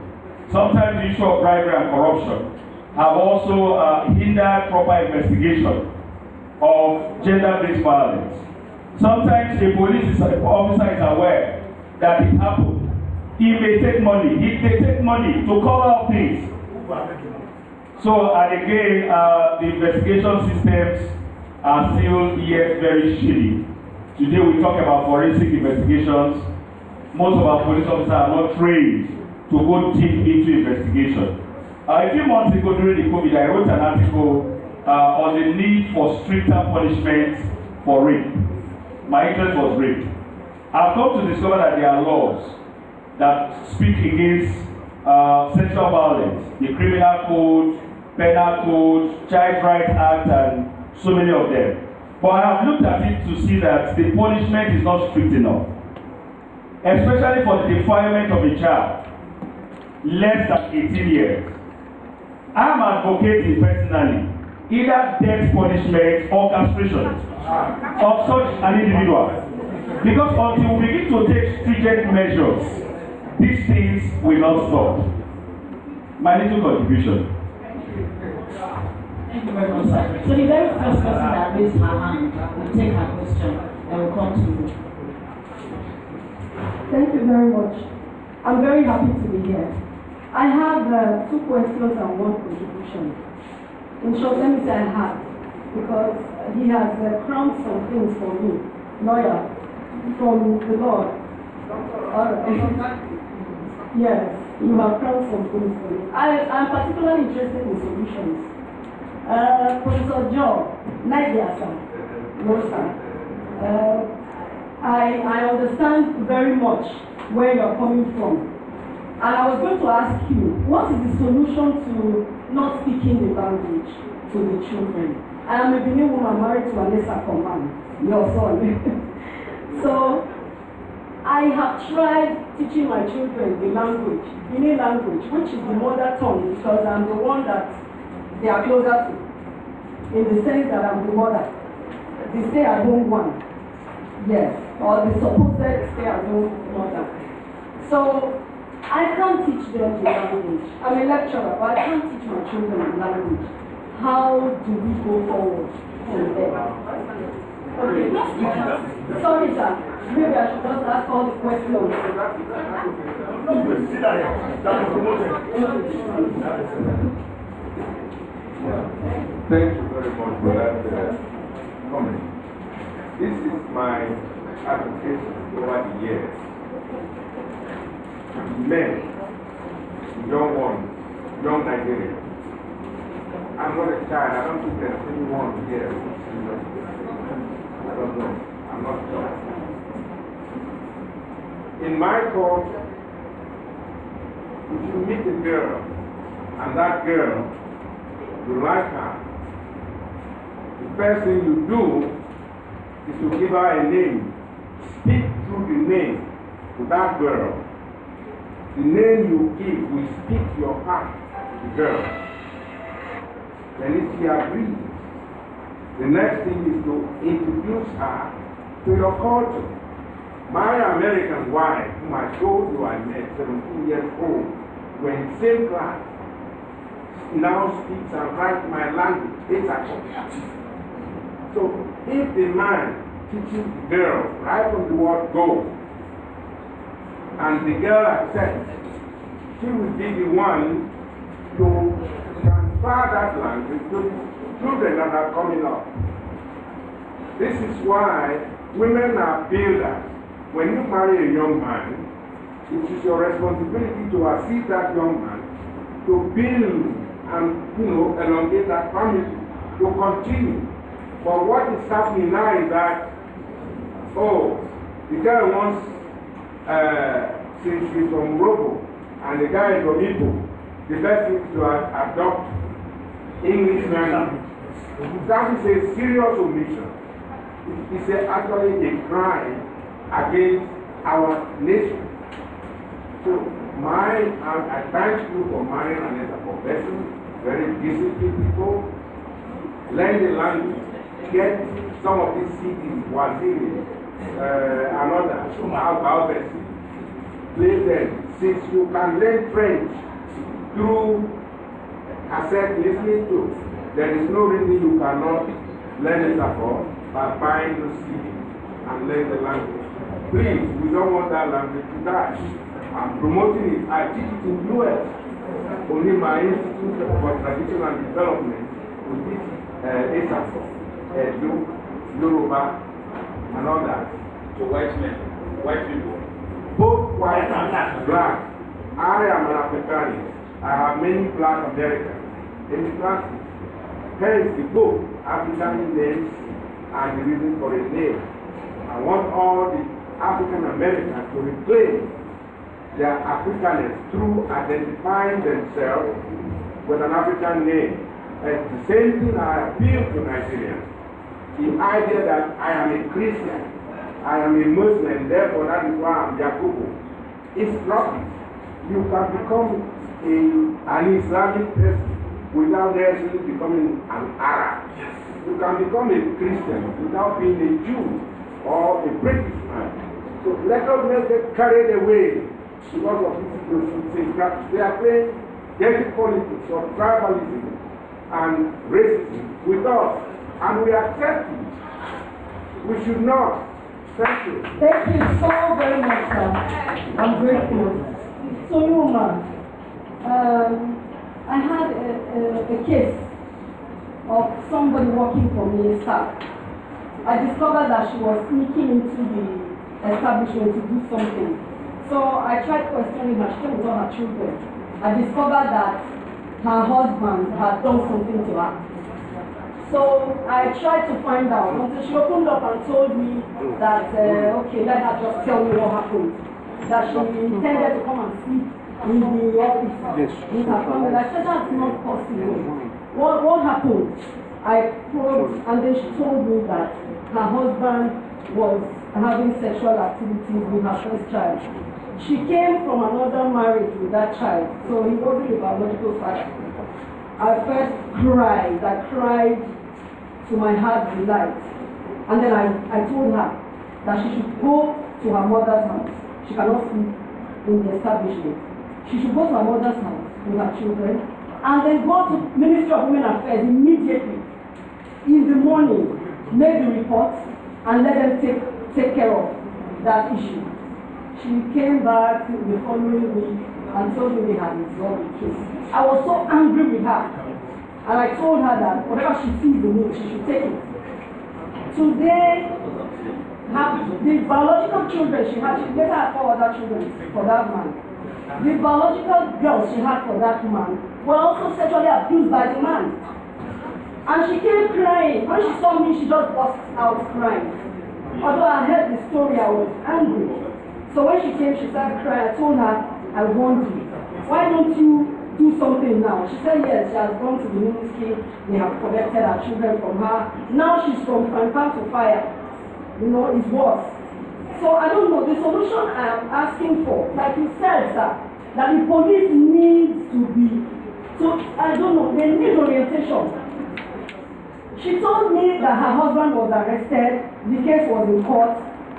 Sometimes the issue of bribery and corruption have also hindered proper investigation of gender-based violence. Sometimes a police officer is aware that it happened. He may take money. He may take money to cover up things. So, and again, the investigation systems are still yet very shitty. Today we talk about forensic investigations. Most of our police officers are not trained to go deep into investigation. A few months ago during the COVID, I wrote an article on the need for stricter punishment for rape. My interest was rape. I've come to discover that there are laws that speak against sexual violence, the Criminal Code, Penal Code, Child Rights Act, and so many of them. But I have looked at it to see that the punishment is not strict enough, especially for the defilement of a child less than 18 years. I am advocating personally either death punishment or castration of such an individual. Because until we begin to take stringent measures, these things will not stop. My little contribution. Thank you very much, sir. So the very first person that raised her hand will take her question and will come to you. Thank you very much. I'm very happy to be here. I have 2 questions and 1 contribution. In short, let me say I have, because he has crowned some things for me. Lawyer from the Lord. All right. Yes, you have crowned some things for me. I'm particularly interested in solutions. Professor Joe, Nigeria, sir. No, sir. I understand very much where you're coming from. And I was going to ask you, what is the solution to not speaking the language to the children? I am a Benin woman married to Anessa Coman, your son. So, I have tried teaching my children the language, Benin language, which is the mother tongue, because I'm the one that they are closer to, in the sense that I'm the mother, the stay-at-home one, yes, or the supposed stay-at-home mother. So, I can't teach them the language. I'm a lecturer, but I can't teach my children the language. How do we go forward from there? Okay. Sorry, sir. Maybe I should just ask all the questions. Thank you very much for that comment. This is my application over the years. Men, young ones, young Nigerians. I'm not a child. I don't think there's anyone here. I don't know. I'm not sure. In my thought, if you meet a girl and that girl, you like her, the first thing you do is to give her a name. Speak through the name to that girl. The name you give will speak your heart to the girl. Then if she agrees to The next thing is to introduce her to your culture. My American wife, whom I told you I met, 17 years old, were in the same class, now speaks and writes my language. It's a So if the man teaches the girl right from the word go, and the girl accepts, she will be the one to transfer that language to the children that are coming up. This is why women are builders. When you marry a young man, it is your responsibility to assist that young man to build and, elongate that family, to continue. But what is happening now is that, the girl wants, since she's from Morocco, and the guy is from Igbo, the best thing is to adopt English language. That is a serious omission. It's actually a crime against our nation. So, I thank you for marrying another profession, very disciplined people. Learn the language, get some of these CDs, Waziri, another, Albesi, play them. Since you can learn French through cassette listening to, there is no reason you cannot learn it at all by buying those CDs and learn the language. Please, we don't want that language to die. I'm promoting it. I teach it in the US. Only my Institute for Tradition and Development will teach Esafo, Edo, Yoruba, and all that. So white men, white people. Both white and black. I am an Africanist. I have many black Americans in the classes. Hence the book, African Names and the Reason for a Name. I want all the African Americans to reclaim their Africanness through identifying themselves with an African name. At the same thing, I appeal to Nigerians. The idea that I am a Christian, I am a Muslim, therefore that is why I'm Jacobo, is rubbish. You can become an Islamic person without necessarily becoming an Arab. You can become a Christian without being a Jew or a British man. So let us not get carried away because of this. They are playing dirty politics of tribalism and racism with us, and we accept it. We should not. Thank you. Thank you so very much, sir. I'm grateful. So, Yuma, I had a case of somebody working for me, staff. I discovered that she was sneaking into the establishment to do something. So I tried questioning her. She came with all her children. I discovered that her husband had done something to her. So I tried to find out until she opened up and told me that, okay, let her just tell me what happened. That she intended to come and sleep in the office with her family. I said, that's not possible. What happened? I probed, and then she told me that her husband was having sexual activities with her first child. She came from another marriage with that child, so he wasn't a biological father. I first cried. I cried to my heart's delight. And then I told her that she should go to her mother's house. She cannot sleep in the establishment. She should go to her mother's house with her children and then go to Ministry of Women Affairs immediately in the morning, make the report and let them take care of that issue. She came back the following week and told me they had resolved the case. I was so angry with her. And I told her that whatever she sees in me, she should take it. Today, the biological children she had, she later had 4 other children for that man. The biological girls she had for that man were also sexually abused by the man. And she came crying. When she saw me, she just burst out crying. Although I heard the story, I was angry. So when she came, she started crying. I told her, I warned you. Why don't you do something now? She said yes, she has gone to the ministry, they have collected her children from her. Now she's from fire to fire. It's worse. So I don't know, the solution I am asking for, like you said, sir, that the police needs to be, so I don't know, they need orientation. She told me that her husband was arrested, the case was in court.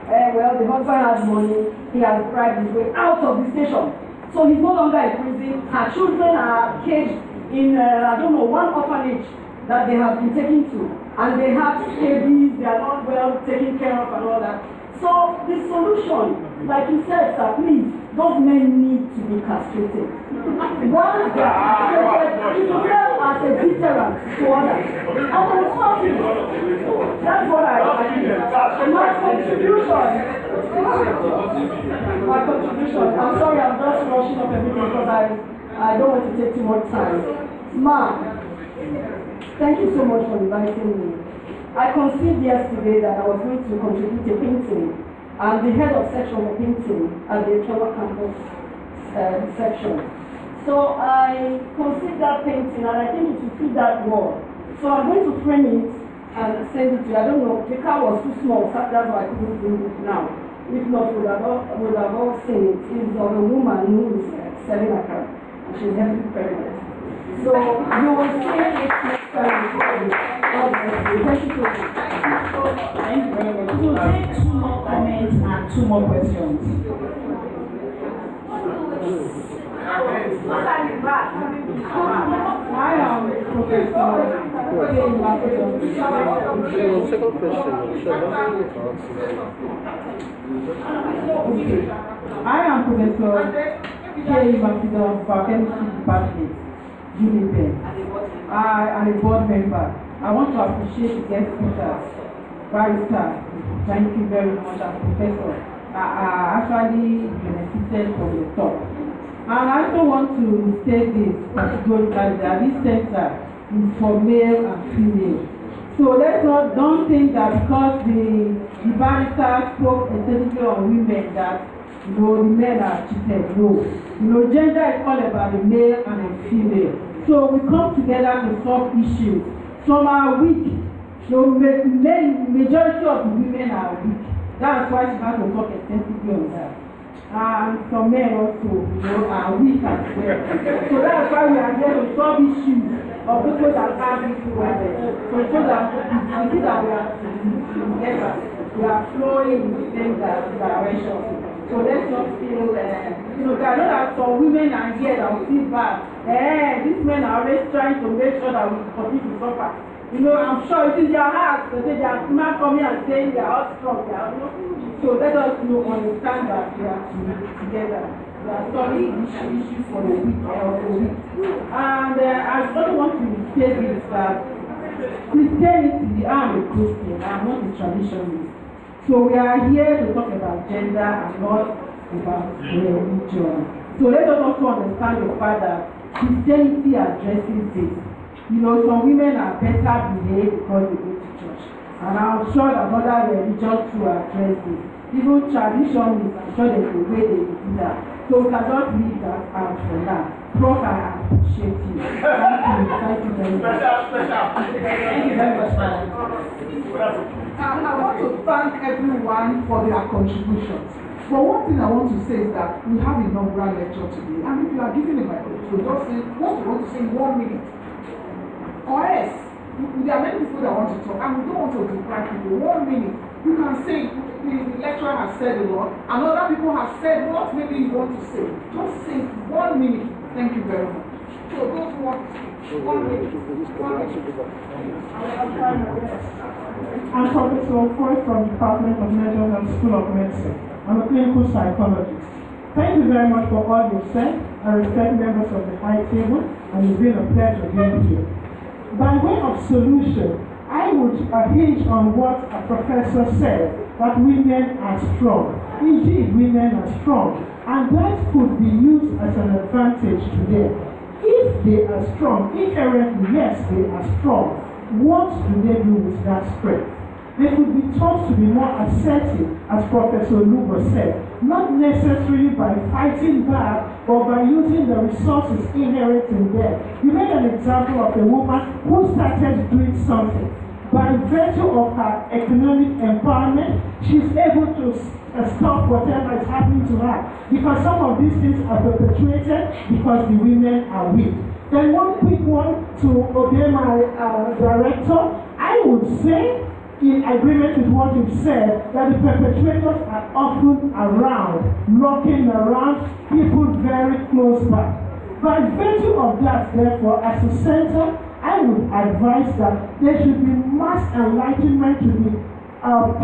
Well, the husband has money, he has bribed his way out of the station. So he's no longer in prison. Her children are caged in, I don't know, one orphanage that they have been taken to. And they have scabies, they are not well taken care of and all that. So the solution, like you said, sir, please, those men need to be castrated. Once they are castrated, it will serve as a deterrent to others. And then something. That's what I believe. My contribution. I'm sorry, I'm just rushing up everything because I don't want to take too much time. Ma, thank you so much for inviting me. I conceived yesterday that I was going to contribute a painting. I'm the head of section of painting at the Trauma Campus section. So I conceived that painting and I think it will fit that wall. So I'm going to frame it and send it to you. I don't know, the car was too small, so that's why I couldn't bring it now. If not, would have all seen it. It's of a woman who is selling a car and she's heavily pregnant. So you will see it next time. Thank you so much. Thank you very much. We'll take 2 more comments and 2 more questions. I am Professor. Second question. I am Professor K. Makido of Biochemistry Department, UNIPEN. I am a board member. I want to appreciate the guest speakers. Barrister, thank you very much, and Professor. I actually benefited from the talk. And I also want to state this categorically that this center is for male and female. So don't think that because the barrister spoke extensively on women that the men are cheated. No. Gender is all about the male and the female. So we come together to solve issues. Some are weak. Majority of the women are weak. That's why she has to talk extensively on that. And some men also, are weak as well. So that's why we are here to solve issues of people that have these problems. So that we see that we are together. We are flowing in the same direction. So let's not feel, I know that some women are here that will feel bad. These men are always trying to make sure that we continue to suffer. I'm sure it is their heart. They are not coming and saying they are all strong. So let us understand that we are together. We are solving issues for the weak. And I also want to say this that Christianity, I'm a Christian, I'm not a traditionalist. So we are here to talk about gender and not about religion. So let us also understand the fact that Christianity addresses this. Some women are better behaved because they go to church. And I'm sure that other religions too address this. Even traditionalists, I'm sure there's a way they do that. So we cannot leave that out for now. Prof, I appreciate you. Thank you very much. Thank you very much, madam. I want to thank everyone for their contributions. But one thing I want to say is that we have a inaugural lecture today. And if you are giving a microphone, just say what you want to say in 1 minute. Or else, there are many people that want to talk, and we don't want to deprive people. 1 minute, you can say the lecturer has said a lot, and other people have said what maybe you want to say. Just say 1 minute. Thank you very much. So those who want to speak, 1 minute. 1 minute. I'm Professor Foy from the Department of Medicine and School of Medicine. I'm a clinical psychologist. Thank you very much for all you've said. I respect members of the high table, and it's been a pleasure being here. By way of solution, I would hinge on what a professor said, that women are strong. Indeed, women are strong, and that could be used as an advantage to them. If they are strong, inherently, yes, they are strong. What do they do with that strength? They could be taught to be more assertive, as Professor Lugo said, not necessarily by fighting back, but by using the resources inherent in them. You made an example of a woman who started doing something. By virtue of her economic empowerment, she's able to stop whatever is happening to her. Because some of these things are perpetrated because the women are weak. Then one quick one to obey my director. I I would say, in agreement with what you've said, that the perpetrators are often around, lurking around people very close by. By virtue of that, therefore, as a center, I would advise that there should be mass enlightenment to the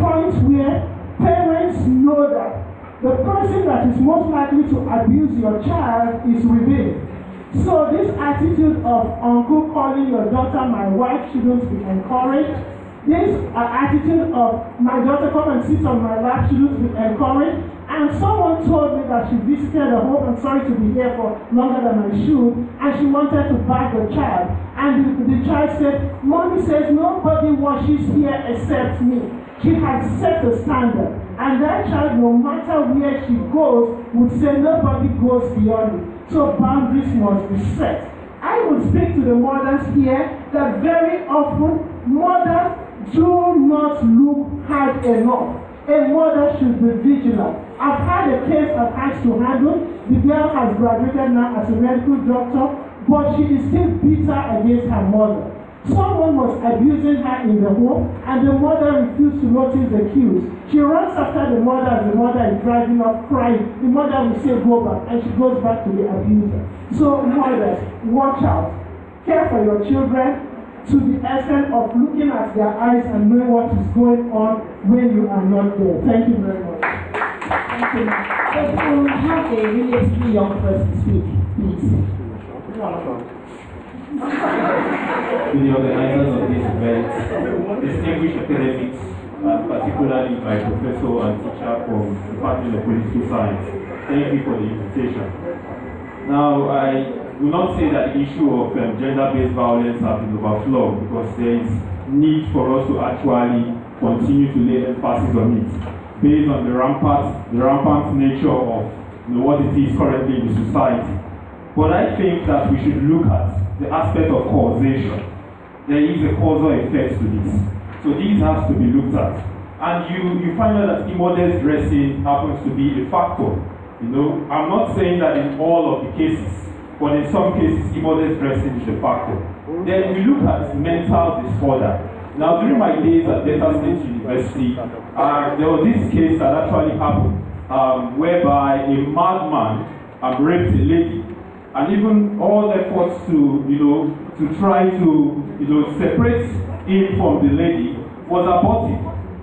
point where parents know that the person that is most likely to abuse your child is within. So this attitude of uncle calling your daughter my wife shouldn't be encouraged. This attitude of my daughter come and sit on my lap shouldn't be encouraged. And someone told me that she visited a home, I'm sorry to be here for longer than I should, and she wanted to bag the child. And the child said, Mommy says nobody washes here except me. She had set a standard. And that child, no matter where she goes, would say nobody goes beyond it. So boundaries must be set. I would speak to the mothers here that very often mothers do not look hard enough. A mother should be vigilant. I've had a case I've had to handle. The girl has graduated now as a medical doctor, but she is still bitter against her mother. Someone was abusing her in the home, and the mother refused to notice the cues. She runs after the mother as the mother is driving off crying. The mother will say, go back, and she goes back to the abuser. So mothers, watch out. Care for your children to the extent of looking at their eyes and knowing what is going on when you are not there. Thank you very much. Thank you. If you have a relatively young person speak, please. To the organizers of this event, distinguished academics, and particularly my professor and teacher from the Department of Political Science, thank you for the invitation. Now, I will not say that the issue of gender-based violence has been overflowed, because there is need for us to actually continue to lay emphasis on it, based on the rampant nature of what it is currently in the society. But I think that we should look at the aspect of causation. There is a causal effect to this. So this has to be looked at. And you find out that immodest dressing happens to be a factor. I'm not saying that in all of the cases, but in some cases, immodest dressing is a factor. Then we look at mental disorder. Now, during my days at Delta State University, there was this case that actually happened, whereby a madman raped a lady. And even all efforts to try to separate him from the lady was abortive.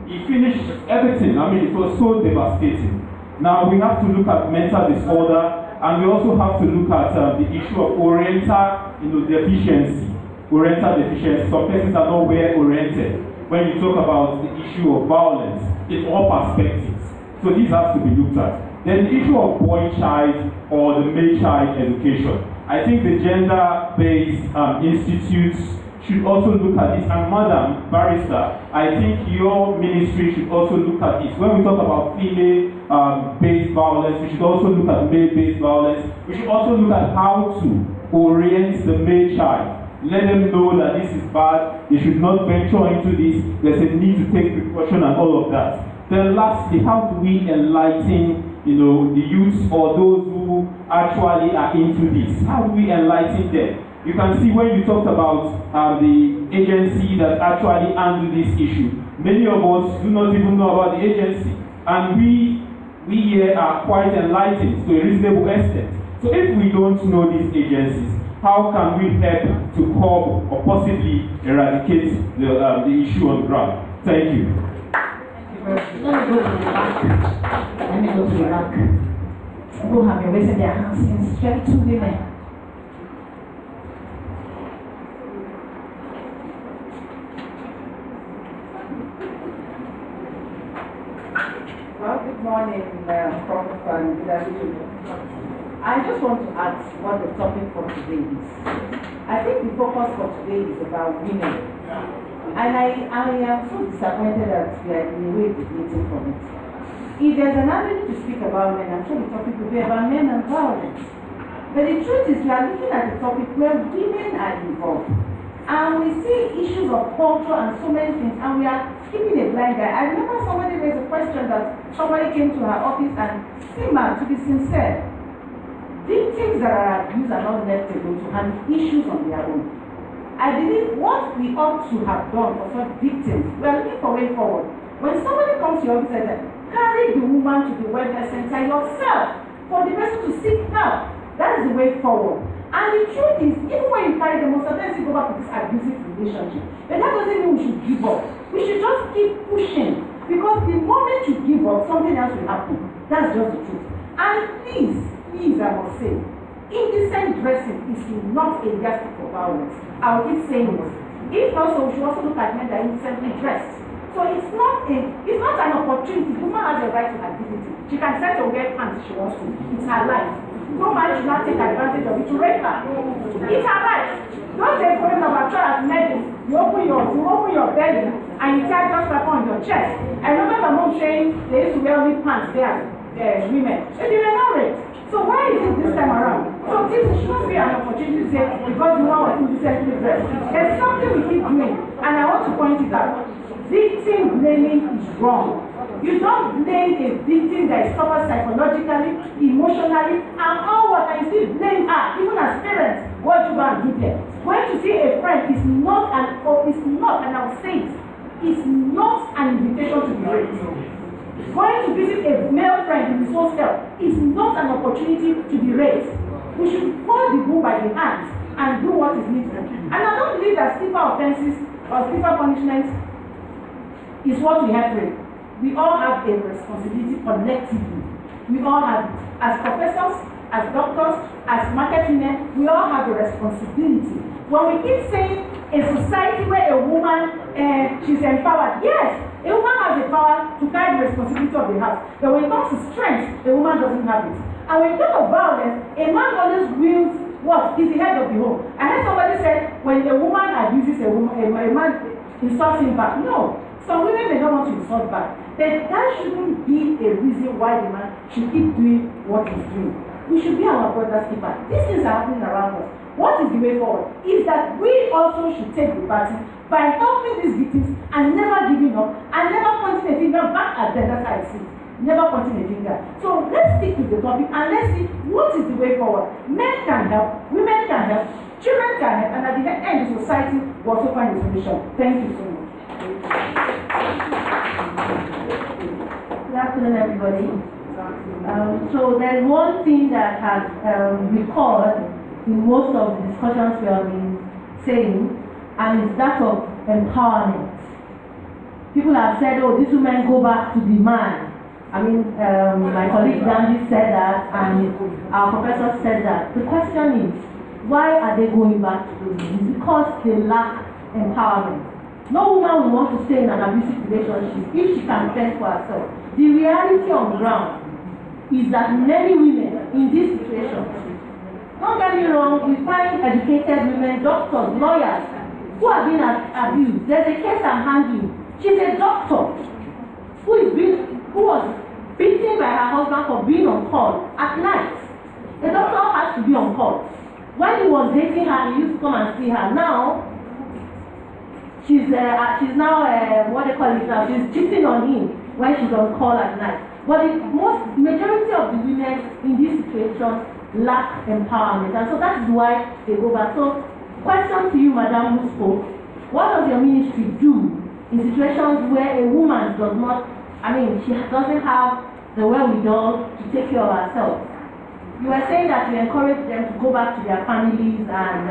He finished everything. It was so devastating. Now we have to look at mental disorder, and we also have to look at the issue of oriental deficiency. Oriental deficiency. Some persons are not well oriented when you talk about the issue of violence in all perspectives. So this has to be looked at. Then the issue of boy-child or the male-child education. I think the gender-based institutes should also look at this. And Madam Barrister, I think your ministry should also look at this. When we talk about female-based violence, we should also look at male-based violence. We should also look at how to orient the male-child. Let them know that this is bad. They should not venture into this. There's a need to take precaution and all of that. Then lastly, how do we enlighten the youth or those who actually are into this? How do we enlighten them? You can see when you talked about the agency that actually handle this issue, many of us do not even know about the agency. And we here are quite enlightened to a reasonable extent. So if we don't know these agencies, how can we help to curb or possibly eradicate the issue on the ground? Thank you. Let me go to the back. People have been raising their hands, especially two women. Well, good morning, Professor and good afternoon. I just want to ask what the topic for today is. I think the focus for today is about women. And I am so disappointed that we are in a way deviating from it. If there's an avenue to speak about men, I'm sure the topic will be about men and violence. But the truth is we are looking at a topic where women are involved. And we see issues of culture and so many things, and we are keeping a blind eye. I remember somebody raised a question that somebody came to her office and Sima, to be sincere, victims that are abused are not left alone to handle issues on their own. I believe what we ought to have done for such victims, we are looking for way forward. When somebody comes to your office and says, carry the woman to the welfare center yourself for the person to seek help. That is the way forward. And the truth is, even when you carry them, sometimes you go back to this abusive relationship. But that doesn't mean we should give up. We should just keep pushing. Because the moment you give up, something else will happen. That's just the truth. And please, I must say, indecent dressing is not a yardstick for violence. I'll keep saying this. If not so, we should also look at men that are indecently dressed. So it's not an opportunity. The woman has a right to her dignity. She can decide to wear pants if she wants to. It's her life. No man should not take advantage of it to rape her. It's her right. Don't say going about as medicine. You open your belly and you tie just strap on your chest. I remember my mom saying they used to wear only pants there, women. But they were not raped. So why is it this time around? So this should be an opportunity to say because the woman was indecently dressed. There's something we keep doing, and I want to point it out. Victim blaming is wrong. You don't blame a victim that is suffered psychologically, emotionally, and all what, and you still blame her, even as parents. What you go and do there? Going to see a friend is not and I'll say it, is not an invitation to be raped. Going to visit a male friend in his hostel is not an opportunity to be raped. We should hold the bull by the hands and do what is needful. And I don't believe that stiffer offenses or stiffer punishments is what we have to. We all have a responsibility collectively. We all have it. As professors, as doctors, as market women, we all have a responsibility. When we keep saying a society where a woman, she's empowered, yes, a woman has the power to carry the responsibility of the house. But when it comes to strength, a woman doesn't have it. And when you talk of violence, a man always wields what? He's the head of the home. I heard somebody say when a woman abuses a man insults him back. No. Some women may not want to insult back, but that shouldn't be a reason why the man should keep doing what he's doing. We should be our brother's keeper. These things are happening around us. What is the way forward? Is that we also should take the party by helping these victims and never giving up and never pointing a finger back at them. That's how I see it. Never pointing a finger. So let's stick to the topic and let's see what is the way forward. Men can help, women can help, children can help, and at the end, the society will also find a solution. Thank you so much. Good afternoon, everybody. So there's one thing that has recurred in most of the discussions we have been saying, and it's that of empowerment. People have said, oh, these women go back to the man. I mean, my colleague Dandy said that, and our professor said that. The question is, why are they going back to those men? It's because they lack empowerment. No woman will want to stay in an abusive relationship if she can fend for herself. The reality on the ground is that many women in this situation, don't get me wrong, we find educated women, doctors, lawyers, who have been abused. There's a case I'm handling. She's a doctor who was beaten by her husband for being on call at night. The doctor has to be on call. When he was dating her, he used to come and see her. Now, she's now what they call it now. She's cheating on him when she's on call at night. But the majority of the women in this situation lack empowerment, and so that is why they go back. So, question to you, Madam who spoke: what does your ministry do in situations where a woman does not? She doesn't have the wherewithal to take care of herself. You were saying that you encourage them to go back to their families and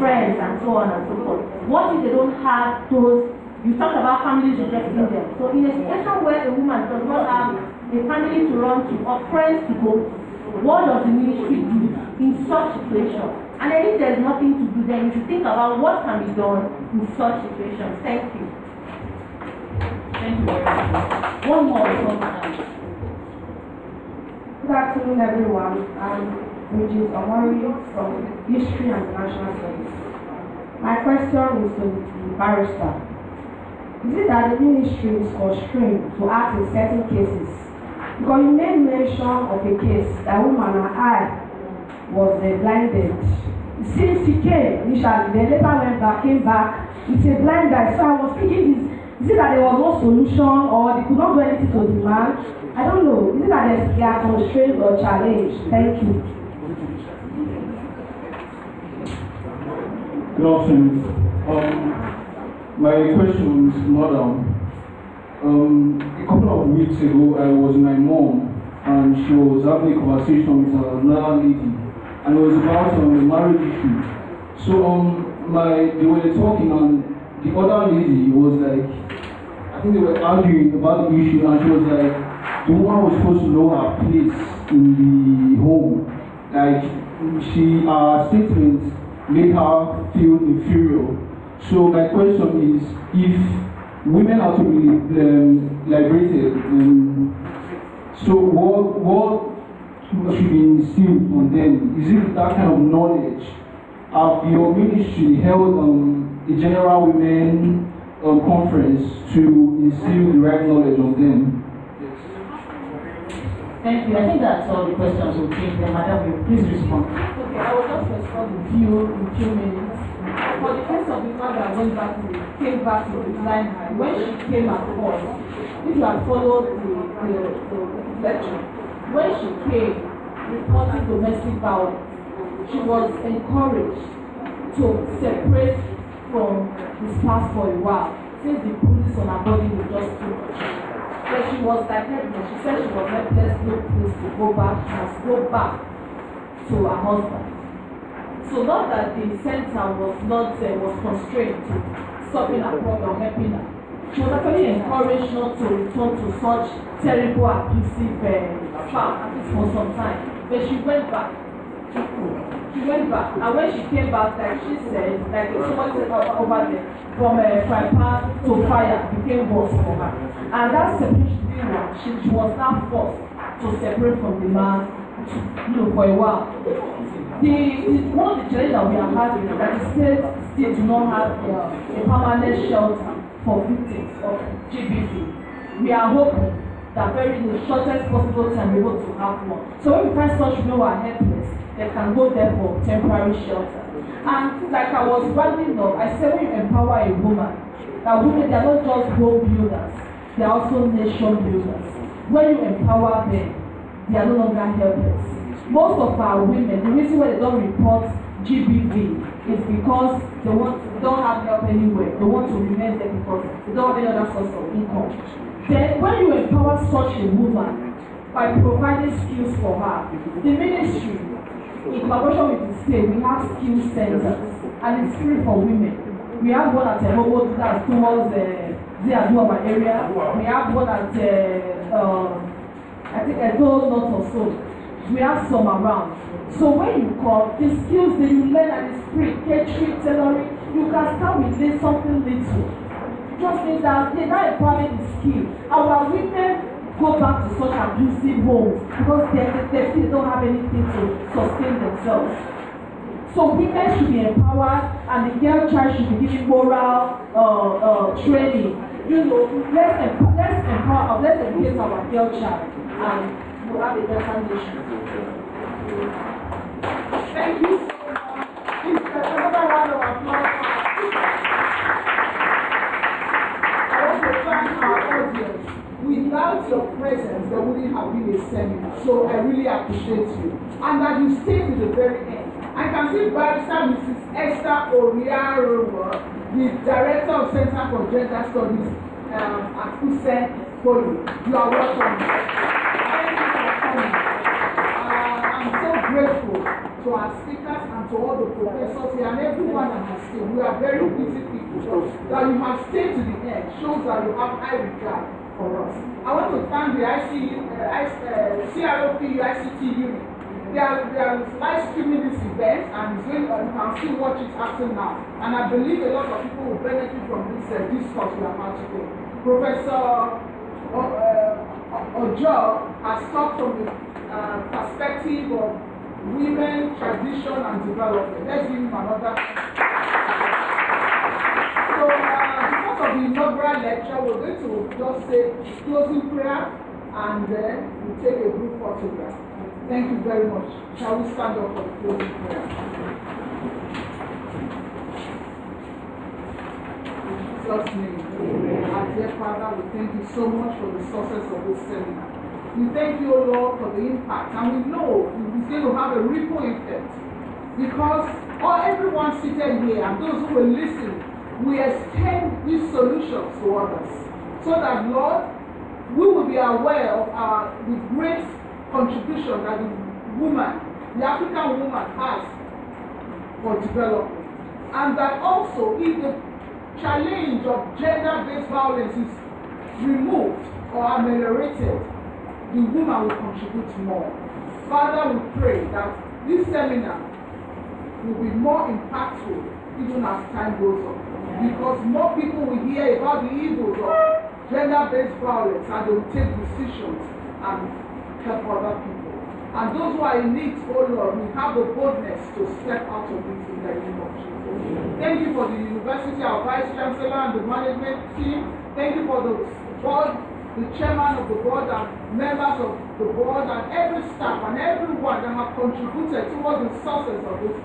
friends and so on and so forth. What if they don't have those? You talked about families rejecting them. So in a situation where a woman does not have a family to run to or friends to go to, what does the ministry do in such situation? And I think there's nothing to do then. You should think about what can be done in such situations. Thank you. Thank you very much. One more before Good afternoon, everyone. I'm Mrs. Omori from History and International Studies. My question is to the barrister. Is it that the ministry is constrained to act in certain cases? Because you made mention of a case that woman and I was blinded. It seems she came initially, then later came back with a blind eye. So I was thinking, is it that there was no solution or they could not do anything to the man? I don't know. Is it that they are constrained or challenged? Thank you. Good afternoon. My question is, Madam, a couple of weeks ago, I was with my mom, and she was having a conversation with another lady, and it was about a marriage issue. So, they were talking, and the other lady was like, I think they were arguing about the issue, and she was like, the woman was supposed to know her place in the home. Like, her statements made her feel inferior. So my question is, if women are to be liberated, so what should be instilled on them? Is it that kind of knowledge? Have your ministry held a general women conference to instill the right knowledge on them? Thank you. I think that's all the questions we'll take. Madam, will please respond. Okay, I will just respond in few minutes. For the case of the man that came back to decline her, when she came at court, if you have followed the lecture, when she came reporting domestic violence, she was encouraged to separate from the spouse for a while, since the bruises on her body were just too much. But she was like helpless. She said she was helpless, no place to go back. She must go back to her husband. So not that the center was constrained to stopping her problem or helping her. She was actually encouraged not to return to such terrible abusive farm, at least for some time. But she went back. And when she came back, like she said, like somebody said over there, from fry pan to fire became worse for her. And that separation she didn't want. She was now forced to separate from the man, for a while. One of the challenges that we are having is that the state still do not have a permanent shelter for victims of GBV. We are hoping that in the shortest possible time we're able to have one. So when we find such people who are helpless, they can go there for temporary shelter. And like I was rounding up, I said when you empower a woman, that women, they are not just home builders, they are also nation builders. When you empower them, they are no longer helpless. Most of our women, the reason why they don't report GBV is because they don't have help anywhere. They want to remain there because they don't have any other source of income. Then when you empower such a woman by providing skills for her, the ministry, in collaboration with the state, we have skill centers, and it's free for women. We have one at Mobo, that's towards Ziaduama area. We have one at I think Edo North or so. We have some around. So when you come, the skills that you learn and it's free, catering, tailoring, you can start with something little. Just need that empowerment is key. Our women go back to such abusive homes because they feel they don't have anything to sustain themselves. So women should be empowered, and the girl child should be given moral training. Let's educate our girl child, and we'll have a better nation. Thank you so much. Another round of applause. I want to thank our audience. Without your presence, there wouldn't have been a seminar. So I really appreciate you. And that you stayed to the very end. I can see Barrister Mrs. Esther Oriarowa, the Director of Center for Gender Studies at Hussein Poli. You are welcome. Thank you for coming. I'm so grateful to our speakers and to all the professors here and everyone that has stayed. We are very busy people. That you have stayed to the end shows that you have high regard for us. I want to thank the CROP ICT unit. They are live streaming this event, and you can still watch it after now. And I believe a lot of people will benefit from this discourse we are about today. Professor Ojo has talked from the perspective of women, tradition, and development. Let's give him another. So, because of the inaugural lecture, we're going to just say closing prayer, and then we'll take a group photograph. Thank you very much. Shall we stand up for the closing prayer? In Jesus' name. Our dear Father, we thank you so much for the success of this seminar. We thank you, O Lord, for the impact, and we know it's going to have a ripple effect, because or everyone seated here and those who will listen, we extend these solutions to others. So that, Lord, we will be aware of the great contribution that the African woman has for development. And that also, if the challenge of gender-based violence is removed or ameliorated, the woman will contribute more. Father, we pray that this seminar will be more impactful even as time goes on. Because more people will hear about the evils of gender-based violence and they will take decisions and help other people. And those who are in need, oh Lord, we have the boldness to step out of this in the name of Jesus. Thank you for the university, our Vice Chancellor and the management team. Thank you for the board, the chairman of the board and members of the board and every staff and everyone that have contributed towards the success of this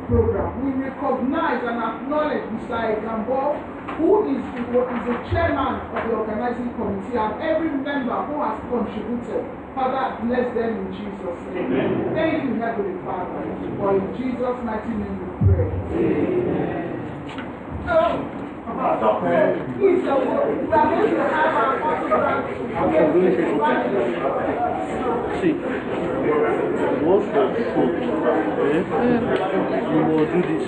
program. We recognize and acknowledge Mr. Egambo, who is the chairman of the organizing committee, and every member who has contributed. Father, bless them in Jesus' name. Amen. Thank you, Heavenly Father, for in Jesus' mighty name we pray. Amen. Please, we are going to have our photograph. See, once you will do this.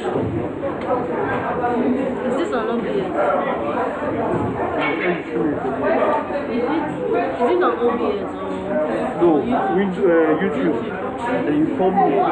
Is this on OBS? Is it on OBS or? No, with YouTube. And you come here.